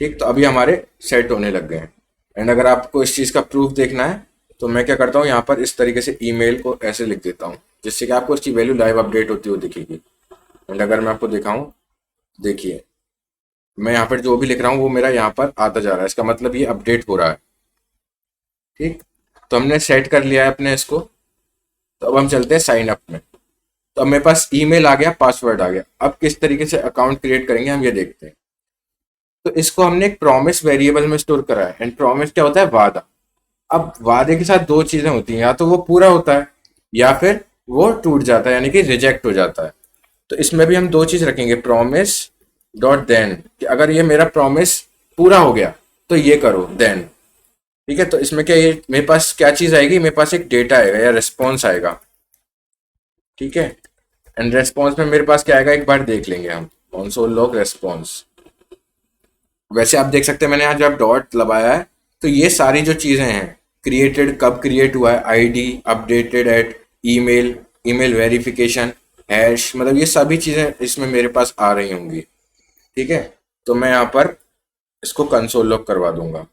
ठीक, तो अभी हमारे सेट होने लग गए हैं। एंड अगर आपको इस चीज़ का प्रूफ देखना है तो मैं क्या करता हूँ, यहाँ पर इस तरीके से ईमेल को ऐसे लिख देता हूँ जिससे कि आपको इसकी वैल्यू लाइव अपडेट होती हुई दिखेगी। एंड अगर मैं आपको दिखाऊं, देखिए मैं यहाँ पर जो भी लिख रहा हूँ वो मेरा यहाँ पर आता जा रहा है, इसका मतलब ये अपडेट हो रहा है। ठीक, तो हमने सेट कर लिया है अपने इसको। तो अब हम चलते हैं साइन अप में। तो अब मेरे पास ईमेल आ गया, पासवर्ड आ गया। अब किस तरीके से अकाउंट क्रिएट करेंगे हम ये देखते हैं। तो इसको हमने एक प्रॉमिस वेरिएबल में स्टोर करा है। एंड प्रॉमिस क्या होता है, वादा। अब वादे के साथ दो चीजें होती हैं, या तो वो पूरा होता है या फिर वो टूट जाता है, यानी कि रिजेक्ट हो जाता है। तो इसमें भी हम दो चीज रखेंगे, प्रॉमिस डॉट देन, कि अगर ये मेरा प्रॉमिस पूरा हो गया तो ये करो देन। ठीक है, तो इसमें क्या, ये मेरे पास क्या चीज आएगी, मेरे पास एक डेटा आएगा या रिस्पॉन्स आएगा। ठीक है, एंड रेस्पॉन्स में मेरे पास क्या आएगा, एक बार देख लेंगे हम, कंसोल लॉग रेस्पॉन्स। वैसे आप देख सकते हैं मैंने यहाँ जब डॉट लगाया है तो ये सारी जो चीजें हैं, क्रिएटेड कब क्रिएट हुआ है, ID, updated at, email, email verification, hash, मतलब ये सभी चीजें इसमें मेरे पास आ रही होंगी। ठीक है, तो मैं यहाँ पर इसको कंसोल लॉग करवा दूंगा।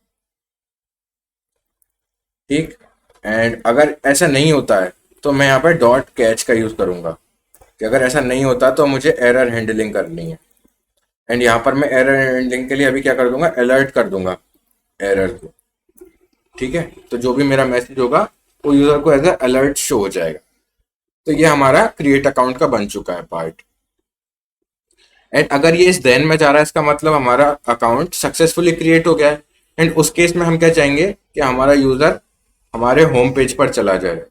ठीक, एंड अगर ऐसा नहीं होता है तो मैं यहाँ पर डॉट कैच का यूज करूंगा, कि अगर ऐसा नहीं होता तो मुझे एरर हैंडलिंग करनी है। एंड यहाँ पर मैं एरर हैंडलिंग के लिए अभी क्या कर दूंगा, अलर्ट कर दूंगा एरर को। ठीक है, तो जो भी मेरा मैसेज होगा वो यूजर को एज अ अलर्ट शो हो जाएगा। तो ये हमारा क्रिएट अकाउंट का बन चुका है पार्ट। एंड अगर ये इस देन में जा रहा है, इसका मतलब हमारा अकाउंट सक्सेसफुली क्रिएट हो गया है। एंड उस केस में हम क्या चाहेंगे कि हमारा यूजर हमारे होम पेज पर चला जाए।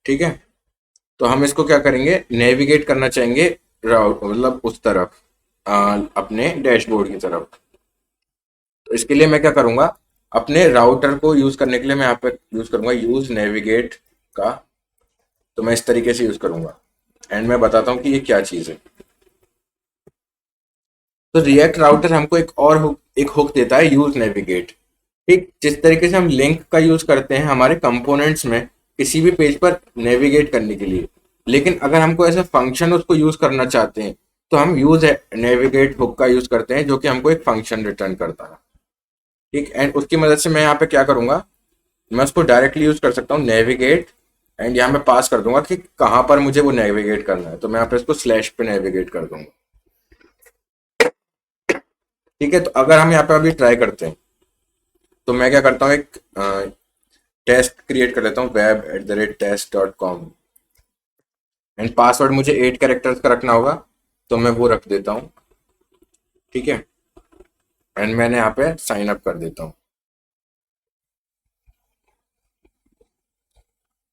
ठीक है, तो हम इसको क्या करेंगे, नेविगेट करना चाहेंगे राउट, मतलब उस तरफ, अपने डैशबोर्ड की तरफ। तो इसके लिए मैं क्या करूंगा, अपने राउटर को यूज करने के लिए मैं यहाँ पे यूज करूंगा यूज नेविगेट का। तो मैं इस तरीके से यूज करूंगा, एंड मैं बताता हूँ कि ये क्या चीज है। तो रिएक्ट राउटर हमको एक और हुक, एक हुक देता है, यूज नेविगेट। ठीक, जिस तरीके से हम लिंक का यूज करते हैं हमारे कंपोनेंट्स में किसी भी पेज पर नेविगेट करने के लिए, लेकिन अगर हमको ऐसा फंक्शन उसको यूज करना चाहते हैं तो हम यूज नेविगेट हुक का यूज करते हैं, जो कि हमको एक फंक्शन रिटर्न करता है। ठीक, एंड उसकी मदद से मैं यहाँ पे क्या करूंगा, मैं उसको डायरेक्टली यूज कर सकता हूँ नेविगेट। एंड यहाँ मैं पास कर दूंगा कि कहाँ पर मुझे वो नेविगेट करना है, तो मैं यहाँ पे इसको स्लैश पे नेविगेट कर दूंगा। ठीक है, तो अगर हम यहाँ पे अभी ट्राई करते हैं तो मैं क्या करता हूँ, एक टेस्ट क्रिएट कर लेता हूँ, web@test.com। एंड पासवर्ड मुझे 8 कैरेक्टर्स का रखना होगा, तो मैं वो रख देता हूँ। ठीक है, एंड मैंने यहाँ पे साइन अप कर देता हूँ।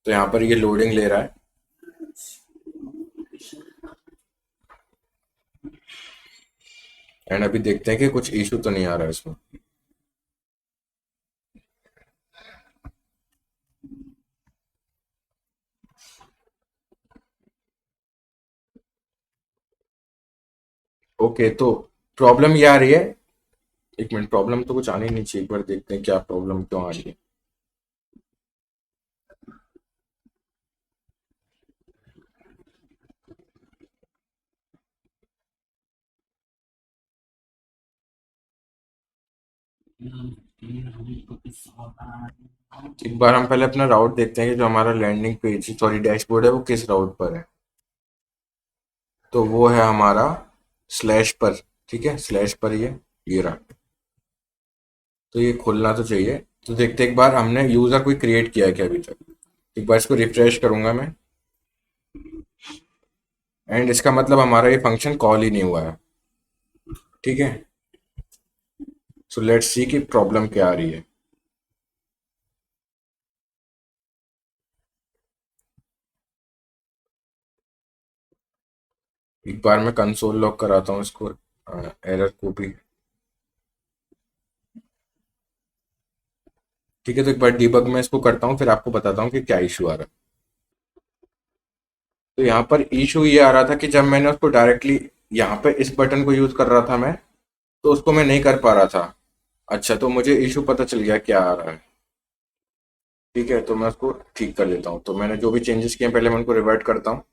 तो यहाँ पर ये लोडिंग ले रहा है। एंड अभी देखते हैं कि कुछ इशू तो नहीं आ रहा है इसमें। ओके, तो प्रॉब्लम ये आ रही है, एक मिनट, प्रॉब्लम तो कुछ आनी नहीं चाहिए, एक बार देखते हैं क्या प्रॉब्लम क्यों आ रही है। एक बार हम पहले अपना राउट देखते हैं कि जो हमारा लैंडिंग पेज, सॉरी डैशबोर्ड है, वो किस राउट पर है। तो वो है हमारा स्लैश पर। ठीक है, स्लैश पर ये रहा। तो ये खुलना तो चाहिए। तो देखते हैं एक बार हमने यूजर कोई क्रिएट किया है क्या अभी तक। एक बार इसको रिफ्रेश करूंगा मैं, एंड इसका मतलब हमारा ये फंक्शन कॉल ही नहीं हुआ है। ठीक है, सो लेट्स सी कि प्रॉब्लम क्या आ रही है। एक बार मैं कंसोल लॉग कराता हूँ इसको, एरर को भी। ठीक है, तो एक बार डीबग में इसको करता हूँ, फिर आपको बताता हूँ कि क्या इशू आ रहा है। तो यहाँ पर इशू ये आ रहा था कि जब मैंने उसको डायरेक्टली यहाँ पे इस बटन को यूज कर रहा था मैं, तो उसको मैं नहीं कर पा रहा था। अच्छा, तो मुझे इशू पता चल गया क्या आ रहा है। ठीक है, तो मैं उसको ठीक कर लेता हूँ। तो मैंने जो भी चेंजेस किए हैं, पहले मैं उनको रिवर्ट करता हूँ।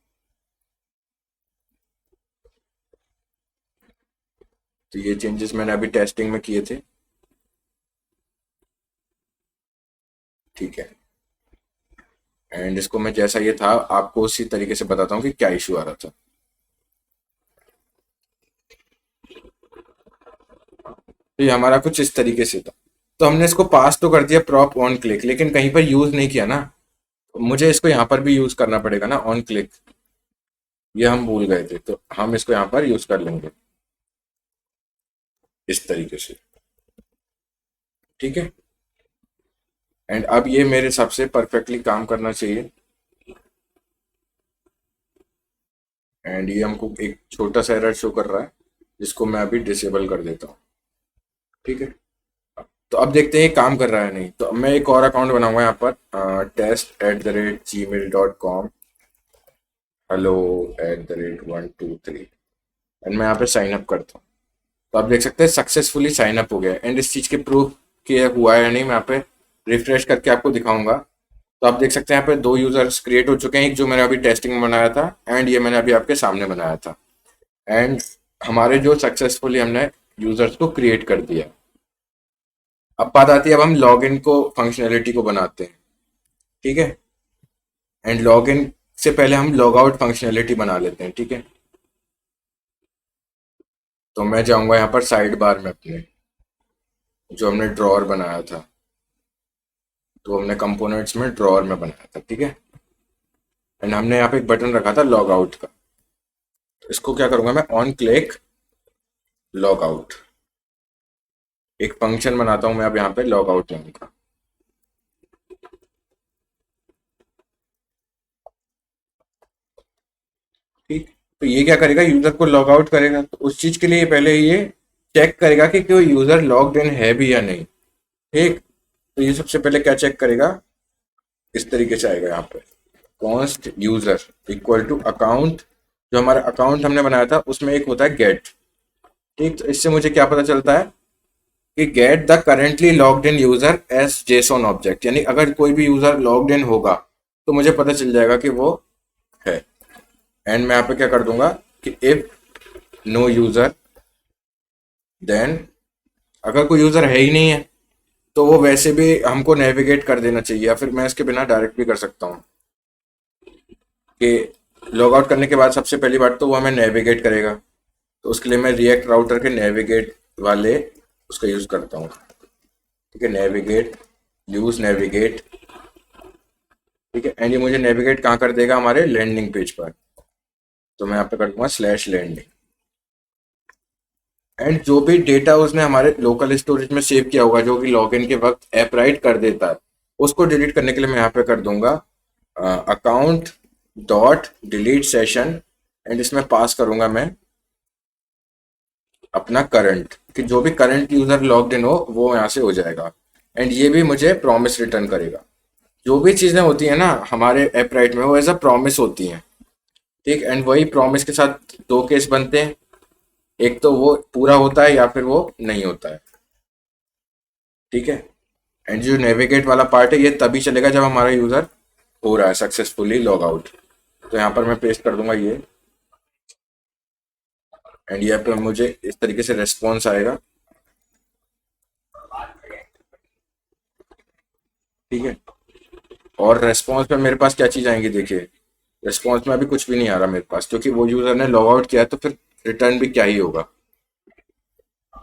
तो ये चेंजेस मैंने अभी टेस्टिंग में किए थे। ठीक है, एंड इसको मैं जैसा ये था आपको उसी तरीके से बताता हूँ कि क्या इशू आ रहा था। तो ये हमारा कुछ इस तरीके से था। तो हमने इसको पास तो कर दिया प्रॉप ऑन क्लिक, लेकिन कहीं पर यूज नहीं किया ना। मुझे इसको यहाँ पर भी यूज करना पड़ेगा ना, ऑन क्लिक। ये हम भूल गए थे, तो हम इसको यहाँ पर यूज कर लेंगे इस तरीके से। ठीक है, एंड अब ये मेरे हिसाब से परफेक्टली काम करना चाहिए। एंड ये हमको एक छोटा सा एरर शो कर रहा है, जिसको मैं अभी डिसेबल कर देता हूँ। ठीक है, तो अब देखते हैं ये काम कर रहा है नहीं। तो अब मैं एक और अकाउंट बनाऊंगा यहाँ पर, test@gmail.com, hello@123, एंड मैं यहाँ पे साइन अप करता हूँ। तो आप देख सकते हैं सक्सेसफुली साइन अप हो गया। एंड इस चीज़ के प्रूफ कि ये हुआ है या नहीं, मैं यहाँ पे रिफ्रेश करके आपको दिखाऊंगा। तो आप देख सकते हैं यहाँ पे दो यूजर्स क्रिएट हो चुके हैं, एक जो मैंने अभी टेस्टिंग में बनाया था, एंड ये मैंने अभी आपके सामने बनाया था। एंड हमारे जो सक्सेसफुली हमने यूजर्स को क्रिएट कर दिया। अब बात आती है, अब हम लॉगिन को फंक्शनैलिटी को बनाते हैं। ठीक है, एंड लॉगिन से पहले हम लॉग आउट फंक्शनैलिटी बना लेते हैं। ठीक है, तो मैं जाऊंगा यहाँ पर साइड बार में अपने, जो हमने ड्रॉअर बनाया था। तो हमने कंपोनेंट्स में ड्रॉअर में बनाया था। ठीक है, एंड हमने यहाँ पे एक बटन रखा था लॉग आउट का। तो इसको क्या करूंगा मैं, ऑन क्लिक लॉग आउट। एक फंक्शन बनाता हूं मैं अब यहाँ पे लॉग आउट नाम का। ठीक, तो ये क्या करेगा, यूजर को लॉग आउट करेगा। तो उस चीज के लिए पहले ये चेक करेगा कि कोई यूजर लॉग्ड इन है भी या नहीं। ठीक, तो ये सबसे पहले क्या चेक करेगा, इस तरीके से आएगा यहाँ पे, const user equal to account. जो हमारा अकाउंट हमने बनाया था उसमें एक होता है गेट। ठीक, तो इससे मुझे क्या पता चलता है कि get the currently logged in user as JSON object, यानी अगर कोई भी यूजर लॉग्ड इन होगा तो मुझे पता चल जाएगा कि वो है। एंड मैं यहाँ पे क्या कर दूंगा कि इफ नो यूजर, देन अगर कोई यूजर है ही नहीं है तो वो वैसे भी हमको नेविगेट कर देना चाहिए, या फिर मैं इसके बिना डायरेक्ट भी कर सकता हूँ कि लॉग आउट करने के बाद सबसे पहली बात तो वो हमें नेविगेट करेगा। तो उसके लिए मैं रिएक्ट राउटर के नेविगेट वाले उसका यूज करता हूँ। ठीक है, नेविगेट, यूज नेविगेट। ठीक है, एंड ये मुझे नेविगेट कहाँ कर देगा, हमारे लैंडिंग पेज पर। तो मैं यहाँ पे कर दूंगा स्लैश लैंडिंग। एंड जो भी डेटा उसने हमारे लोकल स्टोरेज में सेव किया होगा, जो कि लॉगिन के वक्त ऐप राइट कर देता है, उसको डिलीट करने के लिए मैं यहाँ पे कर दूंगा account dot delete session. And इसमें पास करूंगा मैं अपना करंट, कि जो भी करंट यूजर लॉग्ड इन हो वो यहाँ से हो जाएगा। एंड ये भी मुझे प्रॉमिस रिटर्न करेगा। जो भी चीजें होती है ना हमारे ऐप राइट में, वो एज अ प्रॉमिस होती हैं। ठीक, एंड वही प्रॉमिस के साथ दो केस बनते हैं, एक तो वो पूरा होता है या फिर वो नहीं होता है। ठीक है, एंड जो नेविगेट वाला पार्ट है ये तभी चलेगा जब हमारा यूजर हो रहा है सक्सेसफुली लॉग आउट। तो यहाँ पर मैं पेस्ट कर दूंगा ये, एंड यहाँ पे मुझे इस तरीके से रेस्पॉन्स आएगा। ठीक है, और रेस्पॉन्स में मेरे पास क्या चीज आएंगी, देखिए रेस्पॉन्स में अभी कुछ भी नहीं आ रहा मेरे पास, क्योंकि वो यूजर ने लॉग आउट किया है, तो फिर रिटर्न भी क्या ही होगा।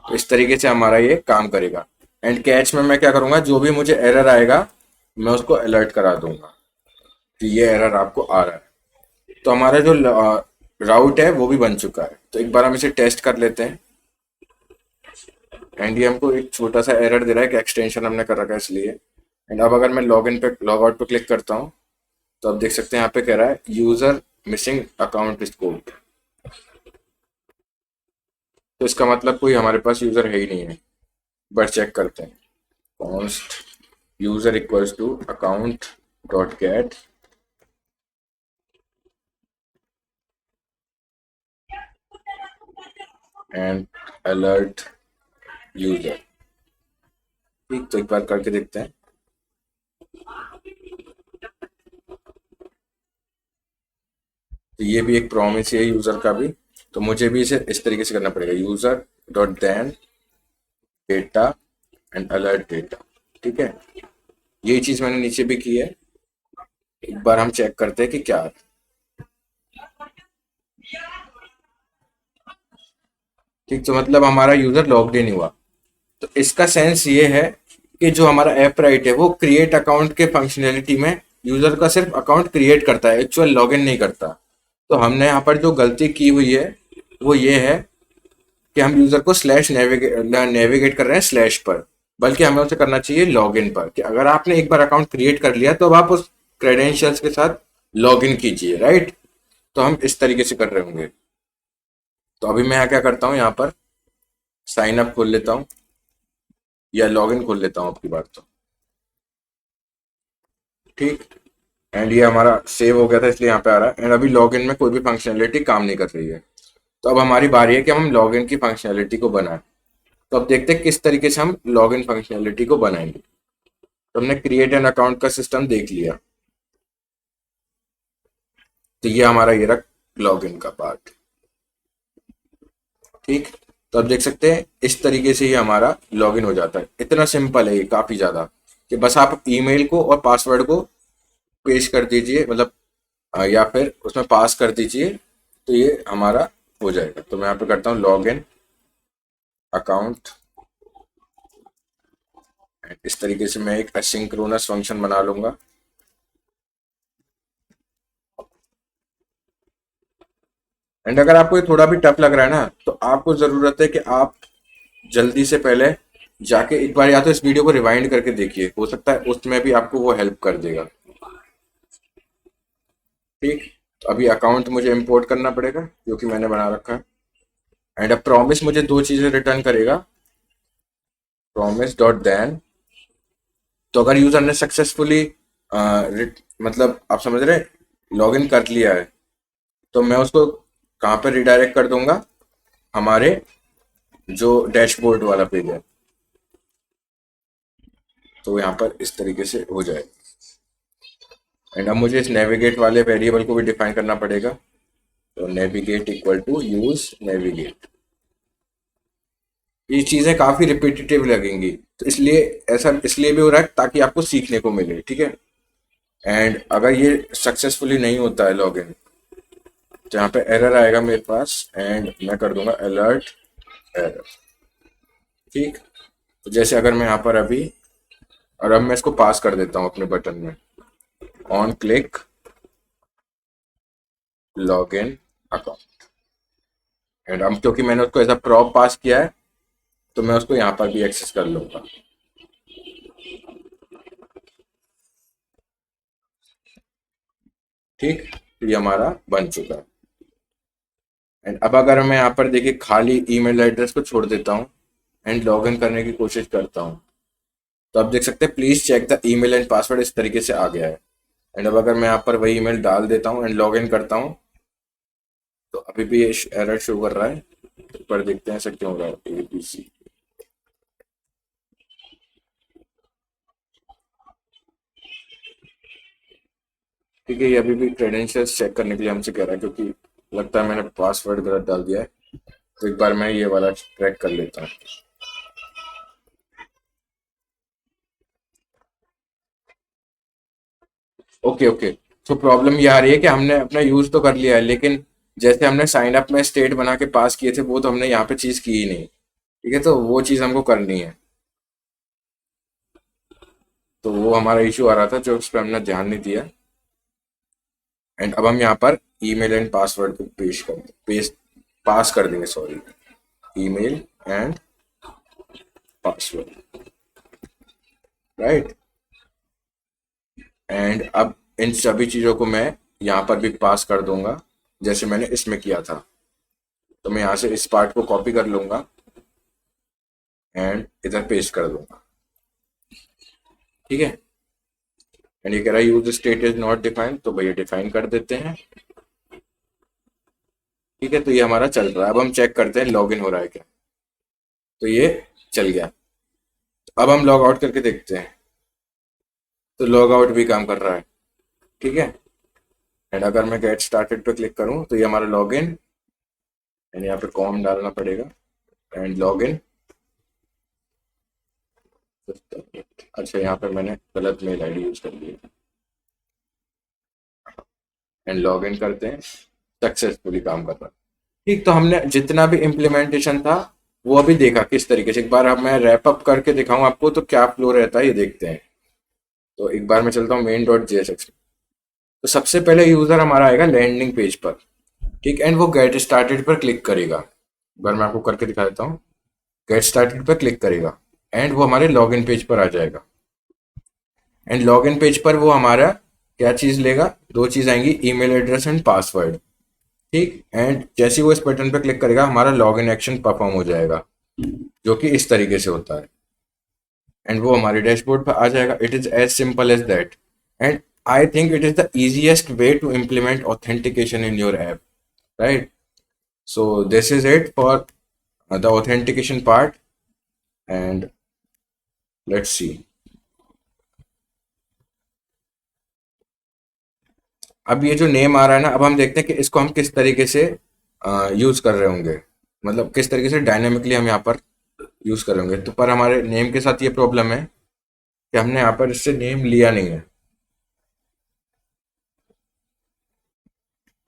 तो इस तरीके से हमारा ये काम करेगा। एंड कैच में मैं क्या करूंगा, जो भी मुझे एरर आएगा मैं उसको अलर्ट करा दूंगा कि ये एरर आपको आ रहा है। तो हमारा जो राउट है वो भी बन चुका है। तो एक बार हम इसे टेस्ट कर लेते हैं। एंड ये हमको एक छोटा सा एरर दे रहा है कि एक्सटेंशन हमने कर रखा है इसलिए। एंड अब अगर मैं लॉग इन पे लॉग आउट पे क्लिक करता हूँ तो अब देख सकते हैं यहाँ पे कह रहा है यूजर मिसिंग अकाउंट स्कोप। तो इसका मतलब कोई हमारे पास यूजर है ही नहीं है। बट चेक करते हैं। Const user equals to account dot get and alert user. ठीक, तो एक बार करके देखते हैं। तो ये भी एक प्रॉमिस है यूजर का भी। तो मुझे भी इसे इस तरीके से करना पड़ेगा, user dot then data and alert data. ठीक है, ये चीज मैंने नीचे भी की है। एक बार हम चेक करते हैं कि क्या है। ठीक, तो मतलब हमारा यूजर लॉग्ड इन हुआ। तो इसका सेंस ये है कि जो हमारा ऐप राइट है वो क्रिएट अकाउंट के फंक्शनैलिटी में यूजर का सिर्फ अकाउंट क्रिएट करता है, एक्चुअल लॉगिन नहीं करता। तो हमने यहाँ पर जो गलती की हुई है वो ये है कि हम यूजर को स्लैश नेविगेट कर रहे हैं स्लैश पर, बल्कि हमें उसे करना चाहिए लॉगिन पर। कि अगर आपने एक बार अकाउंट क्रिएट कर लिया तो अब आप उस क्रेडेंशियल्स के साथ लॉगिन कीजिए, राइट। तो हम इस तरीके से कर रहे होंगे। तो अभी मैं यहाँ क्या करता हूँ, यहाँ पर साइन अप खोल लेता हूँ या लॉगिन खोल लेता हूँ आपकी बात। तो ठीक, एंड ये हमारा सेव हो गया था इसलिए यहाँ पे आ रहा है। एंड अभी लॉगिन में कोई भी फंक्शनैलिटी काम नहीं कर रही है। तो अब हमारी बारी है कि हम लॉगिन की फंक्शनैलिटी को बनाएं। तो अब देखते हैं किस तरीके से हम लॉगिन फंक्शनैलिटी को बनाएंगे। तो हमने क्रिएट एन अकाउंट का सिस्टम देख लिया। तो ये हमारा ये रहा लॉगिन का पार्ट। ठीक, तो अब देख सकते हैं इस तरीके से ही हमारा लॉगिन हो जाता है। इतना सिंपल है ये, काफी ज्यादा। कि बस आप ईमेल को और पासवर्ड को पेश कर दीजिए, मतलब या फिर उसमें पास कर दीजिए, तो ये हमारा हो जाएगा। तो मैं यहाँ पे करता हूँ लॉग इन अकाउंट। इस तरीके से मैं एक असिंक्रोनस फंक्शन बना लूंगा। एंड अगर आपको ये थोड़ा भी टफ लग रहा है ना, तो आपको जरूरत है कि आप जल्दी से पहले जाके एक बार या तो इस वीडियो को रिवाइंड करके देखिए, हो सकता है उसमें भी आपको वो हेल्प कर देगा। ठीक, तो अभी अकाउंट मुझे इंपोर्ट करना पड़ेगा जो कि मैंने बना रखा है। एंड अब प्रॉमिस मुझे दो चीजें रिटर्न करेगा, प्रॉमिस डॉट देन। तो अगर यूजर ने सक्सेसफुली मतलब आप समझ रहे लॉगिन कर लिया है, तो मैं उसको कहाँ पर रिडायरेक्ट कर दूंगा, हमारे जो डैशबोर्ड वाला पेज है। तो यहाँ पर इस तरीके से हो जाए। एंड अब मुझे इस नेविगेट वाले वेरिएबल को भी डिफाइन करना पड़ेगा। तो navigate equal to use navigate. ये चीजें काफी रिपीटेटिव लगेंगी, तो इसलिए ऐसा इसलिए भी हो रहा है ताकि आपको सीखने को मिले। ठीक है, एंड अगर ये सक्सेसफुली नहीं होता है लॉगिन, तो यहाँ पे एरर आएगा मेरे पास एंड मैं कर दूंगा अलर्ट एरर। ठीक, तो जैसे अगर मैं यहाँ पर अभी, और अब मैं इसको पास कर देता हूँ अपने बटन में, on click log in account. And अब क्योंकि मैंने उसको एज अ प्रॉप पास किया है, तो मैं उसको यहाँ पर भी एक्सेस कर लूंगा। ठीक, तो ये हमारा बन चुका है। एंड अब अगर मैं यहाँ पर देखिए खाली ईमेल एड्रेस को छोड़ देता हूँ एंड लॉग इन करने की कोशिश करता हूँ, तो आप देख सकते हैं please check the email and password इस तरीके से आ गया है। एंड अब अगर मैं यहाँ पर वही ईमेल डाल देता हूँ एंड लॉग इन करता हूँ, तो अभी भी ये एरर शो कर रहा है। तो पर देखते हैं ऐसा क्यों हो रहा है। ABC। ठीक है, ये अभी भी क्रेडेंशियल्स चेक करने के लिए हमसे कह रहा है, क्योंकि लगता है मैंने पासवर्ड गलत डाल दिया है। तो एक बार मैं ये वाला ट्रैक कर लेता हूँ। ओके ओके, तो प्रॉब्लम ये आ रही है कि हमने अपना यूज तो कर लिया है, लेकिन जैसे हमने साइन अप में स्टेट बना के पास किए थे वो तो हमने यहाँ पे चीज की ही नहीं। ठीक है, तो वो चीज हमको करनी है। तो वो हमारा इशू आ रहा था जो उस पर हमने ध्यान नहीं दिया। एंड अब हम यहाँ पर ईमेल एंड पासवर्ड को पेस्ट पास कर देंगे, sorry, email and password, right. And अब इन सभी चीज़ों को मैं यहाँ पर भी पास कर दूंगा जैसे मैंने इसमें किया था। तो मैं यहाँ से इस पार्ट को कॉपी कर लूंगा एंड इधर पेस्ट कर दूंगा, ठीक है। एंड ये कह रहा है use state is not defined, तो भैया डिफाइन कर देते हैं, ठीक है। तो ये हमारा चल रहा है। अब हम चेक करते हैं लॉगिन हो रहा है क्या। तो ये चल गया। अब हम लॉग आउट करके देखते हैं, तो लॉग आउट भी काम कर रहा है, ठीक है। एंड अगर मैं गेट स्टार्टेड पे क्लिक करूं तो ये हमारा लॉगिन, एंड यहाँ पे कॉम डालना पड़ेगा एंड लॉगिन। अच्छा, यहाँ पे मैंने गलत मेल आईडी यूज कर ली, एंड लॉगिन करते हैं, सक्सेसफुली काम कर रहा है, ठीक। तो हमने जितना भी इम्प्लीमेंटेशन था वो अभी देखा किस तरीके से। एक बार अब मैं रैप अप करके दिखाऊं आपको तो क्या फ्लो रहता है ये देखते हैं। तो एक बार मैं चलता हूँ मेन डॉट जेएसएक्स में। तो सबसे पहले यूजर हमारा आएगा लैंडिंग पेज पर, ठीक। एंड वो गेट स्टार्टेड पर क्लिक करेगा। एक बार मैं आपको करके दिखा देता हूँ। गेट स्टार्टेड पर क्लिक करेगा एंड वो हमारे लॉगिन पेज पर आ जाएगा। एंड लॉगिन पेज पर वो हमारा क्या चीज लेगा, दो चीज आएंगी, ईमेल एड्रेस एंड पासवर्ड, ठीक। एंड जैसे ही वो इस बटन पर क्लिक करेगा हमारा लॉगिन एक्शन परफॉर्म हो जाएगा, जो कि इस तरीके से होता है। एंड वो हमारे डैशबोर्ड पर आ जाएगा। It is as simple as that. And I think it is the easiest way to implement authentication in your app, right? So this is it for the authentication part, and let's see. अब ये जो नेम आ रहा है ना, अब हम देखते हैं कि इसको हम किस तरीके से यूज कर रहे होंगे, मतलब किस तरीके से डायनेमिकली हम यहाँ पर यूज कर रहे होंगे। तो पर हमारे नेम के साथ ये प्रॉब्लम है कि हमने यहाँ पर इससे नेम लिया नहीं है।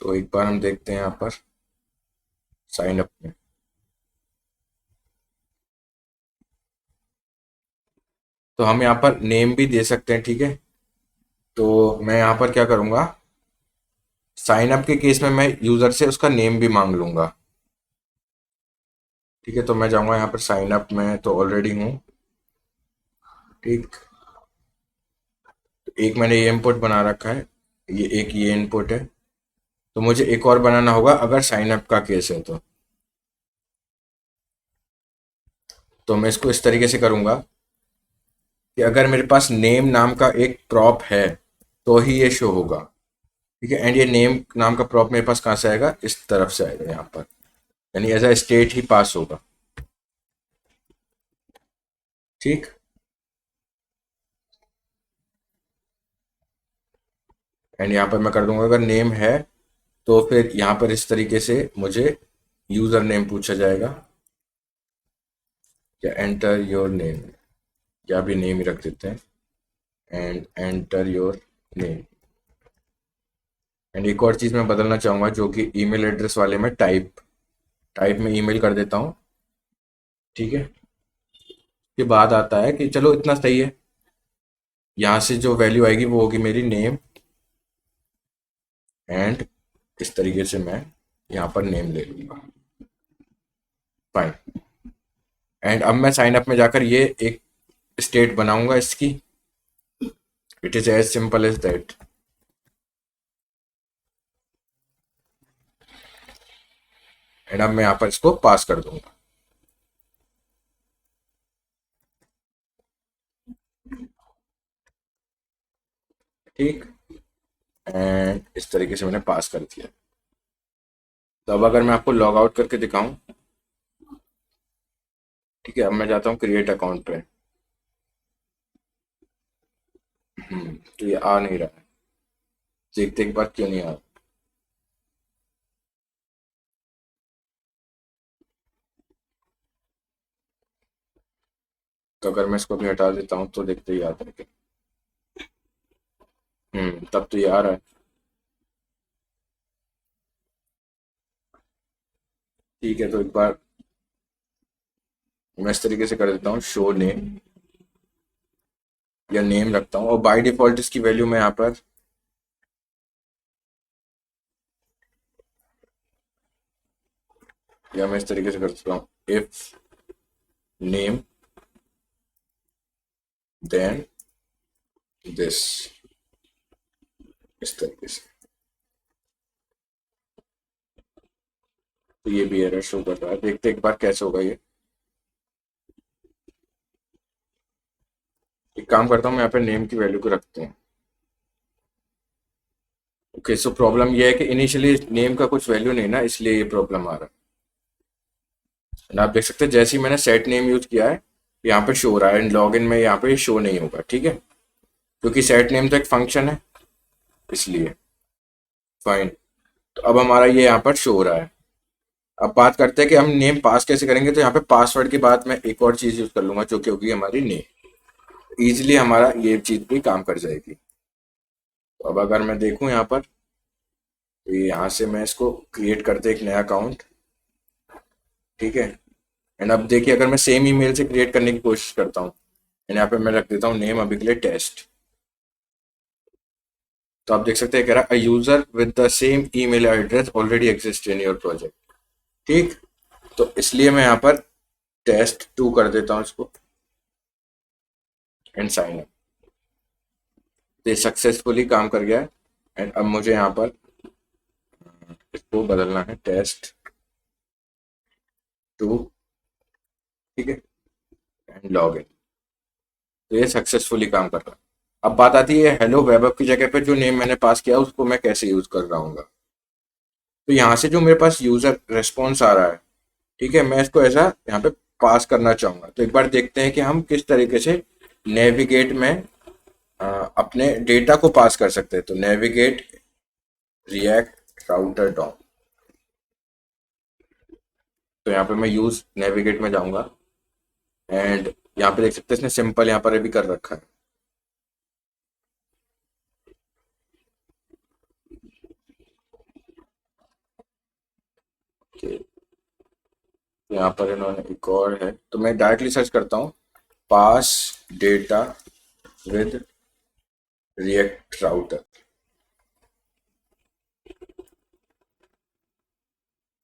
तो एक बार हम देखते हैं यहाँ पर साइन अप में। तो हम यहाँ पर नेम भी दे सकते हैं, ठीक है। तो मैं यहाँ पर क्या करूँगा, साइन अप के केस में मैं यूजर से उसका नेम भी मांग लूंगा, ठीक है। तो मैं जाऊंगा यहाँ पर साइन अप में, तो ऑलरेडी हूँ, ठीक। तो एक मैंने ये इनपुट बना रखा है, ये एक ये इनपुट है। तो मुझे एक और बनाना होगा अगर साइन अप का केस है तो मैं इसको इस तरीके से करूंगा कि अगर मेरे पास नेम नाम का एक प्रॉप है तो ही ये शो होगा, ठीक है। एंड ये नेम नाम का प्रॉप मेरे पास कहाँ से आएगा, इस तरफ से आएगा यहाँ पर, यानी एज अ स्टेट ही पास होगा, ठीक। एंड यहाँ पर मैं कर दूंगा अगर नेम है तो फिर यहाँ पर इस तरीके से मुझे यूजर नेम पूछा जाएगा, या एंटर योर नेम, या भी नेम ही रख देते हैं, and enter your name. And एक और चीज़ मैं बदलना चाहूँगा जो कि ईमेल एड्रेस वाले में टाइप टाइप में ईमेल कर देता हूँ, ठीक है। के बाद आता है कि चलो इतना सही है, यहाँ से जो वैल्यू आएगी वो होगी मेरी नेम, एंड इस तरीके से मैं यहाँ पर नेम ले लूँगा, फाइन। एंड अब मैं साइन अप में जाकर ये एक स्टेट बनाऊंगा इसकी। It is as simple as that. And अब मैं यहाँ पर इसको पास कर दूंगा, ठीक। एंड इस तरीके से मैंने पास कर दिया। तो अब अगर मैं आपको लॉग आउट करके दिखाऊं, ठीक है, अब मैं जाता हूँ क्रिएट अकाउंट पे। तो ये आ नहीं रहा है, देखते एक बार क्यों नहीं आ रहा। तो अगर मैं इसको भी हटा देता हूँ तो देखते ही आता है। तब तो ये आ रहा है, ठीक है। तो एक बार मैं इस तरीके से कर देता हूँ शो नेम, या नेम रखता हूँ और बाय डिफॉल्ट इसकी वैल्यू मैं यहाँ पर या मैं इस तरीके से कर सकता हूँ, इफ नेम देन दिस, इस तरीके से। तो ये भी एरर शो कर रहा है, देखते हैं एक बार कैसे होगा ये। एक काम करता हूँ, मैं यहाँ पे नेम की वैल्यू को रखता हूँ। ओके, सो प्रॉब्लम ये है कि इनिशियली नेम का कुछ वैल्यू नहीं ना, इसलिए ये प्रॉब्लम आ रहा है। And आप देख सकते हैं जैसे ही मैंने सेट नेम यूज किया है, यहाँ पे शो हो रहा है, एंड लॉग इन में यहाँ पे शो नहीं होगा, ठीक है, क्योंकि सेट नेम तो एक फंक्शन है, इसलिए। फाइन। तो अब हमारा ये यहाँ पर शो हो रहा है। अब बात करते हैं कि हम नेम पास कैसे करेंगे। तो यहाँ पे पासवर्ड के बाद मैं एक और चीज यूज कर लूंगा जो कि होगी हमारी नेम। इजीली हमारा ये चीज भी काम कर जाएगी। तो अब अगर मैं देखूं यहाँ पर, तो यहाँ से मैं इसको क्रिएट करते एक नया अकाउंट, ठीक है। एंड अब देखिए, अगर मैं सेम ईमेल से क्रिएट करने की कोशिश करता हूँ, एंड यहाँ पे मैं रख देता हूँ नेम अभी के लिए टेस्ट, तो आप देख सकते हैं कह रहा है user with the same email address already exist in your project. ठीक। तो इसलिए मैं यहाँ पर टेस्ट 2 कर देता हूँ इसको, एंड साइन अप। ये सक्सेसफुली काम कर गया है। एंड अब मुझे यहाँ पर इसको बदलना है टेस्ट 2, ठीक है, एंड लॉग इन। तो ये सक्सेसफुली काम कर रहा है। अब बात आती है हेलो वेब ऐप की जगह पे जो नेम मैंने पास किया उसको मैं कैसे यूज कर रहा हूँ। तो यहाँ से जो मेरे पास यूजर रेस्पॉन्स आ रहा है, ठीक है, मैं इसको ऐसा यहाँ पे पास करना चाहूंगा। तो एक बार देखते हैं कि हम किस तरीके से नेविगेट में अपने डेटा को पास कर सकते हैं। तो नेविगेट रिएक्ट राउटर डॉम, तो यहाँ पे मैं यूज नेविगेट में जाऊंगा, एंड यहाँ पे देख सकते हैं इसने सिंपल यहाँ पर भी कर रखा है। कि यहाँ पर इन्होंने एक और है, तो मैं डायरेक्टली सर्च करता हूँ पास डेटा विद रिएक्ट राउटर,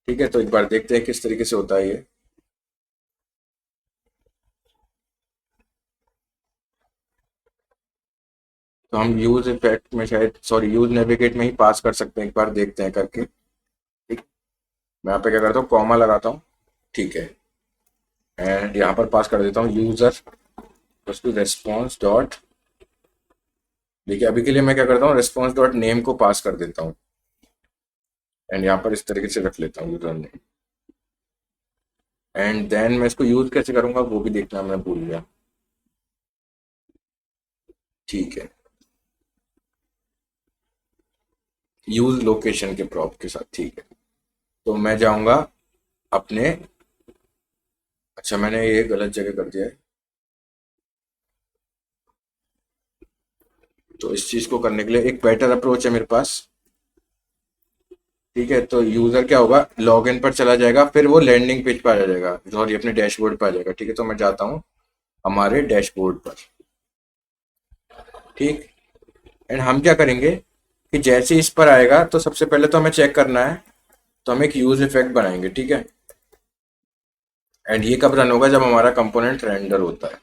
ठीक है। तो एक बार देखते हैं किस तरीके से होता है ये। तो हम यूज इफेक्ट में शायद, सॉरी, यूज नेविगेट में ही पास कर सकते हैं, एक बार देखते हैं करके। ठीक। मैं यहाँ पे क्या करता हूँ, कॉमा लगाता हूँ, ठीक है, एंड यहाँ पर पास कर देता हूँ यूजर टू रेस्पॉन्स डॉट। देखिए अभी के लिए मैं क्या करता हूँ, रेस्पॉन्स डॉट नेम को पास कर देता हूँ, एंड यहाँ पर इस तरीके से रख लेता हूँ यूजर नेम। एंड देन मैं इसको यूज कैसे करूंगा वो भी देखना मैं भूल गया, ठीक है, यूज लोकेशन के प्रॉप के साथ, ठीक है। तो मैं जाऊंगा अपने, अच्छा मैंने ये गलत जगह कर दिया है। तो इस चीज को करने के लिए एक बेटर अप्रोच है मेरे पास, ठीक है। तो यूजर क्या होगा, लॉगिन पर चला जाएगा, फिर वो लैंडिंग पेज पर आ जाएगा, सॉरी अपने डैशबोर्ड पर आ जाएगा, ठीक है। तो मैं जाता हूँ हमारे डैशबोर्ड पर, ठीक। एंड हम क्या करेंगे कि जैसे इस पर आएगा तो सबसे पहले तो हमें चेक करना है, तो हम एक यूज इफेक्ट बनाएंगे, ठीक है। एंड ये कब रन होगा, जब हमारा कंपोनेंट रेंडर होता है।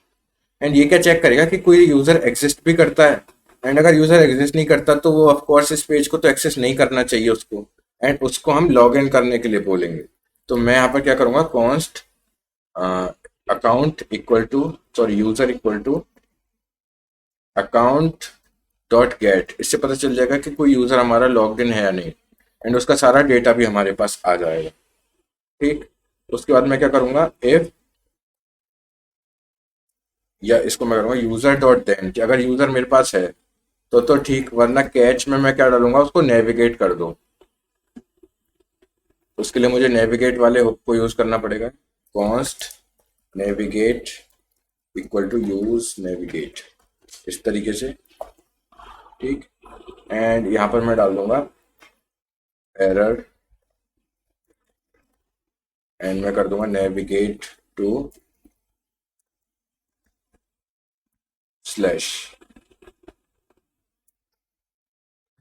एंड ये क्या चेक करेगा कि कोई यूजर एग्जिस्ट भी करता है, एंड अगर यूजर एग्जिस्ट नहीं करता तो वो ऑफ कोर्स इस पेज को तो एक्सेस नहीं करना चाहिए उसको, एंड उसको हम लॉग इन करने के लिए बोलेंगे। तो मैं यहाँ पर क्या करूंगा, const account equal to, sorry user equal to account dot get. इससे पता चल जाएगा कि कोई यूजर हमारा लॉग इन है या नहीं, एंड उसका सारा डेटा भी हमारे पास आ जाएगा, ठीक। उसके बाद मैं क्या करूंगा, इफ, या इसको मैं करूंगा यूजर डॉट देन, कि अगर यूजर मेरे पास है तो ठीक, वरना कैच में मैं क्या डालूंगा, उसको नेविगेट कर दो। उसके लिए मुझे नेविगेट वाले हुक को यूज करना पड़ेगा, const navigate equal to use navigate, इस तरीके से, ठीक। एंड यहाँ पर मैं डाल दूंगा एरर, एंड मैं कर दूंगा नेविगेट टू स्लैश,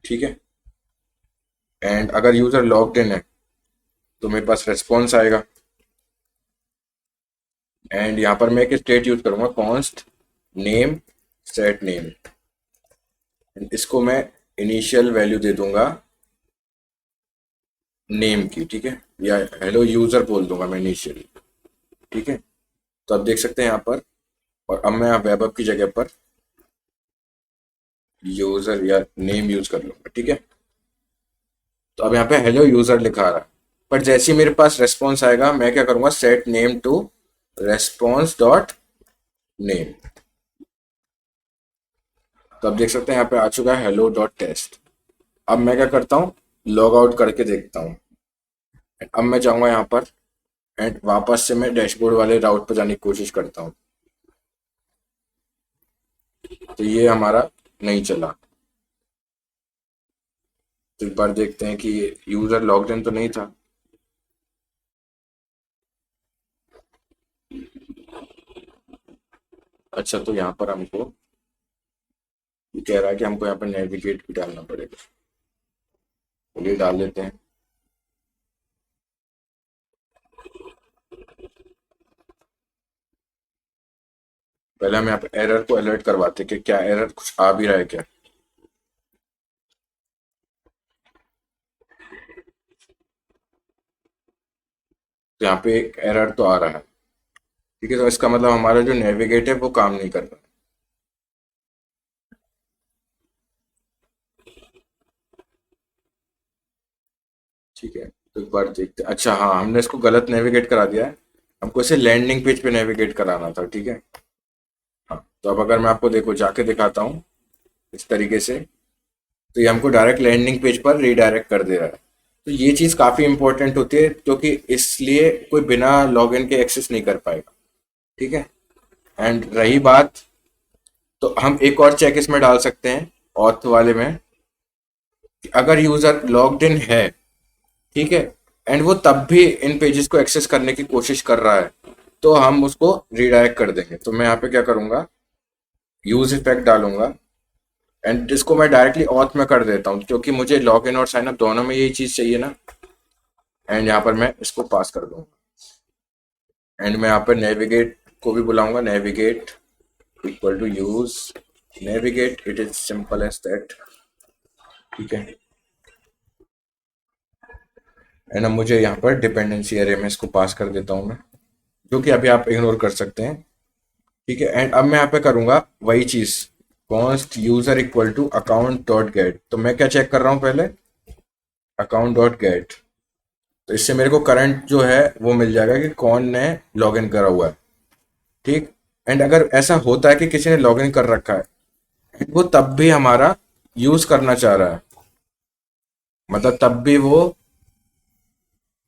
ठीक है। एंड अगर यूजर लॉग्ड इन है तो मेरे पास रेस्पॉन्स आएगा। एंड यहाँ पर मैं एक स्टेट यूज करूंगा, कॉन्स्ट नेम सेट नेम। इसको मैं इनिशियल वैल्यू दे दूंगा नेम की, ठीक है, या हेलो यूजर बोल दूंगा मैं इनिशियली, ठीक है। तो आप देख सकते हैं यहाँ पर, और अब मैं यहाँ वेब ऐप की जगह पर यूजर या नेम यूज कर लूंगा, ठीक है। तो अब यहाँ पे हेलो यूजर लिखा रहा है, पर जैसे ही मेरे पास रेस्पॉन्स आएगा मैं क्या करूंगा, set name to response dot name. तो आप देख सकते हैं यहाँ पे आ चुका है हेलो डॉट टेस्ट। अब मैं क्या करता हूँ, लॉग आउट करके देखता हूँ। अब मैं जाऊंगा यहाँ पर एंड वापस से मैं डैशबोर्ड वाले राउट पर जाने की कोशिश करता हूँ। तो ये हमारा नहीं चला। तो एक बार देखते हैं कि यूजर लॉग्ड इन तो नहीं था। अच्छा, तो यहाँ पर हमको ये कह रहा है कि हमको यहाँ पर नेविगेट भी डालना पड़ेगा। ये डाल लेते हैं। पहले हम यहाँ पे एरर को अलर्ट करवाते हैं कि क्या एरर कुछ आ भी रहा है क्या। तो यहाँ पे एक एरर तो आ रहा है, ठीक है। तो इसका मतलब हमारा जो नेविगेट है वो काम नहीं कर रहा है, ठीक है। तो एक बार देखते हैं। अच्छा हाँ, हमने इसको गलत नेविगेट करा दिया है, हमको इसे लैंडिंग पेज पे नेविगेट कराना था, ठीक है। हाँ, तो अब अगर मैं आपको देखो जाके दिखाता हूँ इस तरीके से, तो ये हमको डायरेक्ट लैंडिंग पेज पर रीडायरेक्ट कर दे रहा है। तो ये चीज़ काफ़ी इंपॉर्टेंट होती है, क्योंकि इसलिए कोई बिना लॉगिन के एक्सेस नहीं कर पाएगा, ठीक है। एंड रही बात, तो हम एक और चेक इसमें डाल सकते हैं ऑथ वाले में, कि अगर यूज़र लॉग्ड इन है, ठीक है, एंड वो तब भी इन पेजेस को एक्सेस करने की कोशिश कर रहा है, तो हम उसको रीडायरेक्ट कर देंगे। तो मैं यहाँ पे क्या करूँगा, यूज इफेक्ट डालूंगा एंड इसको मैं डायरेक्टली ऑथ में कर देता हूँ, क्योंकि मुझे लॉग इन और साइन अप दोनों में यही चीज़ चाहिए ना। एंड यहाँ पर मैं इसको पास कर दूंगा। एंड मैं यहाँ पर नेविगेट को भी बुलाऊंगा, navigate equal to use navigate, it is simple as that, ठीक है। एंड अब मुझे यहाँ पर डिपेंडेंसी एरे में इसको पास कर देता हूँ मैं, जो कि अभी आप इग्नोर कर सकते हैं, ठीक है। एंड अब मैं यहाँ पे करूँगा वही चीज़, const user equal to account dot get. तो मैं क्या चेक कर रहा हूँ पहले, अकाउंट डॉट गेट। तो इससे मेरे को करंट जो है वो मिल जाएगा कि कौन ने लॉगिन करा हुआ है, ठीक। एंड अगर ऐसा होता है कि किसी ने लॉगिन कर रखा है, वो तब भी हमारा यूज करना चाह रहा है, मतलब तब भी वो,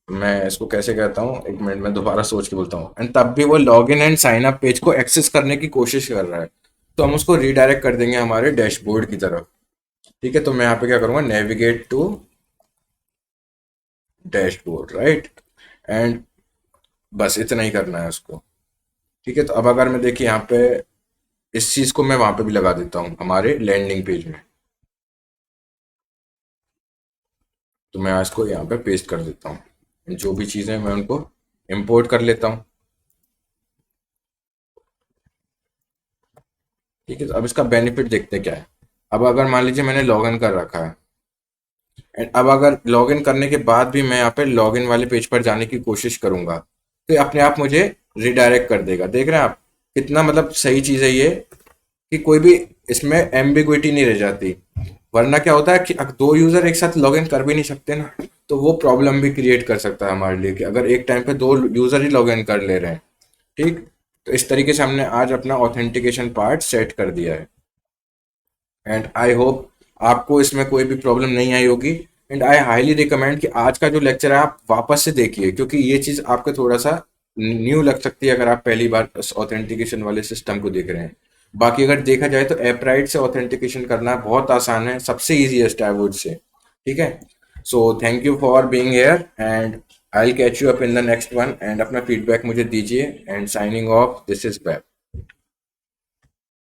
मैं इसको कैसे कहता हूँ, एक मिनट में दोबारा सोच के बोलता हूँ, एंड तब भी वो log in and sign up page को एक्सेस करने की कोशिश कर रहा है, तो हम उसको रीडायरेक्ट कर देंगे हमारे डैशबोर्ड की तरफ, ठीक है। तो मैं यहाँ पे क्या करूंगा, navigate to dashboard, right. And बस इतना ही करना है उसको, ठीक है। तो अब अगर मैं देखिए यहाँ पे इस चीज को मैं वहां पे भी लगा देता हूँ हमारे लैंडिंग पेज में, तो मैं इसको यहाँ पे पेस्ट कर देता हूँ, जो भी चीजें मैं उनको इंपोर्ट कर लेता हूँ, ठीक है। तो अब इसका बेनिफिट देखते हैं क्या है। अब अगर मान लीजिए मैंने लॉगिन कर रखा है, एंड अब अगर लॉगिन करने के बाद भी मैं यहाँ पे लॉगिन वाले पेज पर जाने की कोशिश करूंगा, तो ये अपने आप मुझे रिडायरेक्ट कर देगा। देख रहे हैं आप कितना मतलब सही चीज़ है ये, कि कोई भी इसमें एम्बिग्विटी नहीं रह जाती। वरना क्या होता है कि अगर दो यूजर एक साथ लॉगिन कर भी नहीं सकते ना, तो वो प्रॉब्लम भी क्रिएट कर सकता है हमारे लिए, कि अगर एक टाइम पे दो यूजर ही लॉगिन कर ले रहे हैं, ठीक। तो इस तरीके से हमने आज अपना ऑथेंटिकेशन पार्ट सेट कर दिया है। एंड आई होप आपको इसमें कोई भी प्रॉब्लम नहीं आई होगी। एंड आई हाईली रिकमेंड कि आज का जो लेक्चर है आप वापस से देखिए, क्योंकि ये चीज़ आपको थोड़ा सा न्यू लग सकती है अगर आप पहली बार इस ऑथेंटिकेशन वाले सिस्टम को देख रहे हैं। बाकी अगर देखा जाए तो एपराइट से ऑथेंटिकेशन करना बहुत आसान है, सबसे ईजीएस्ट है वो से, ठीक है। So thank you for being here and I will catch you up in the next one. And अपना फीडबैक मुझे दीजिए। And signing off, this is web.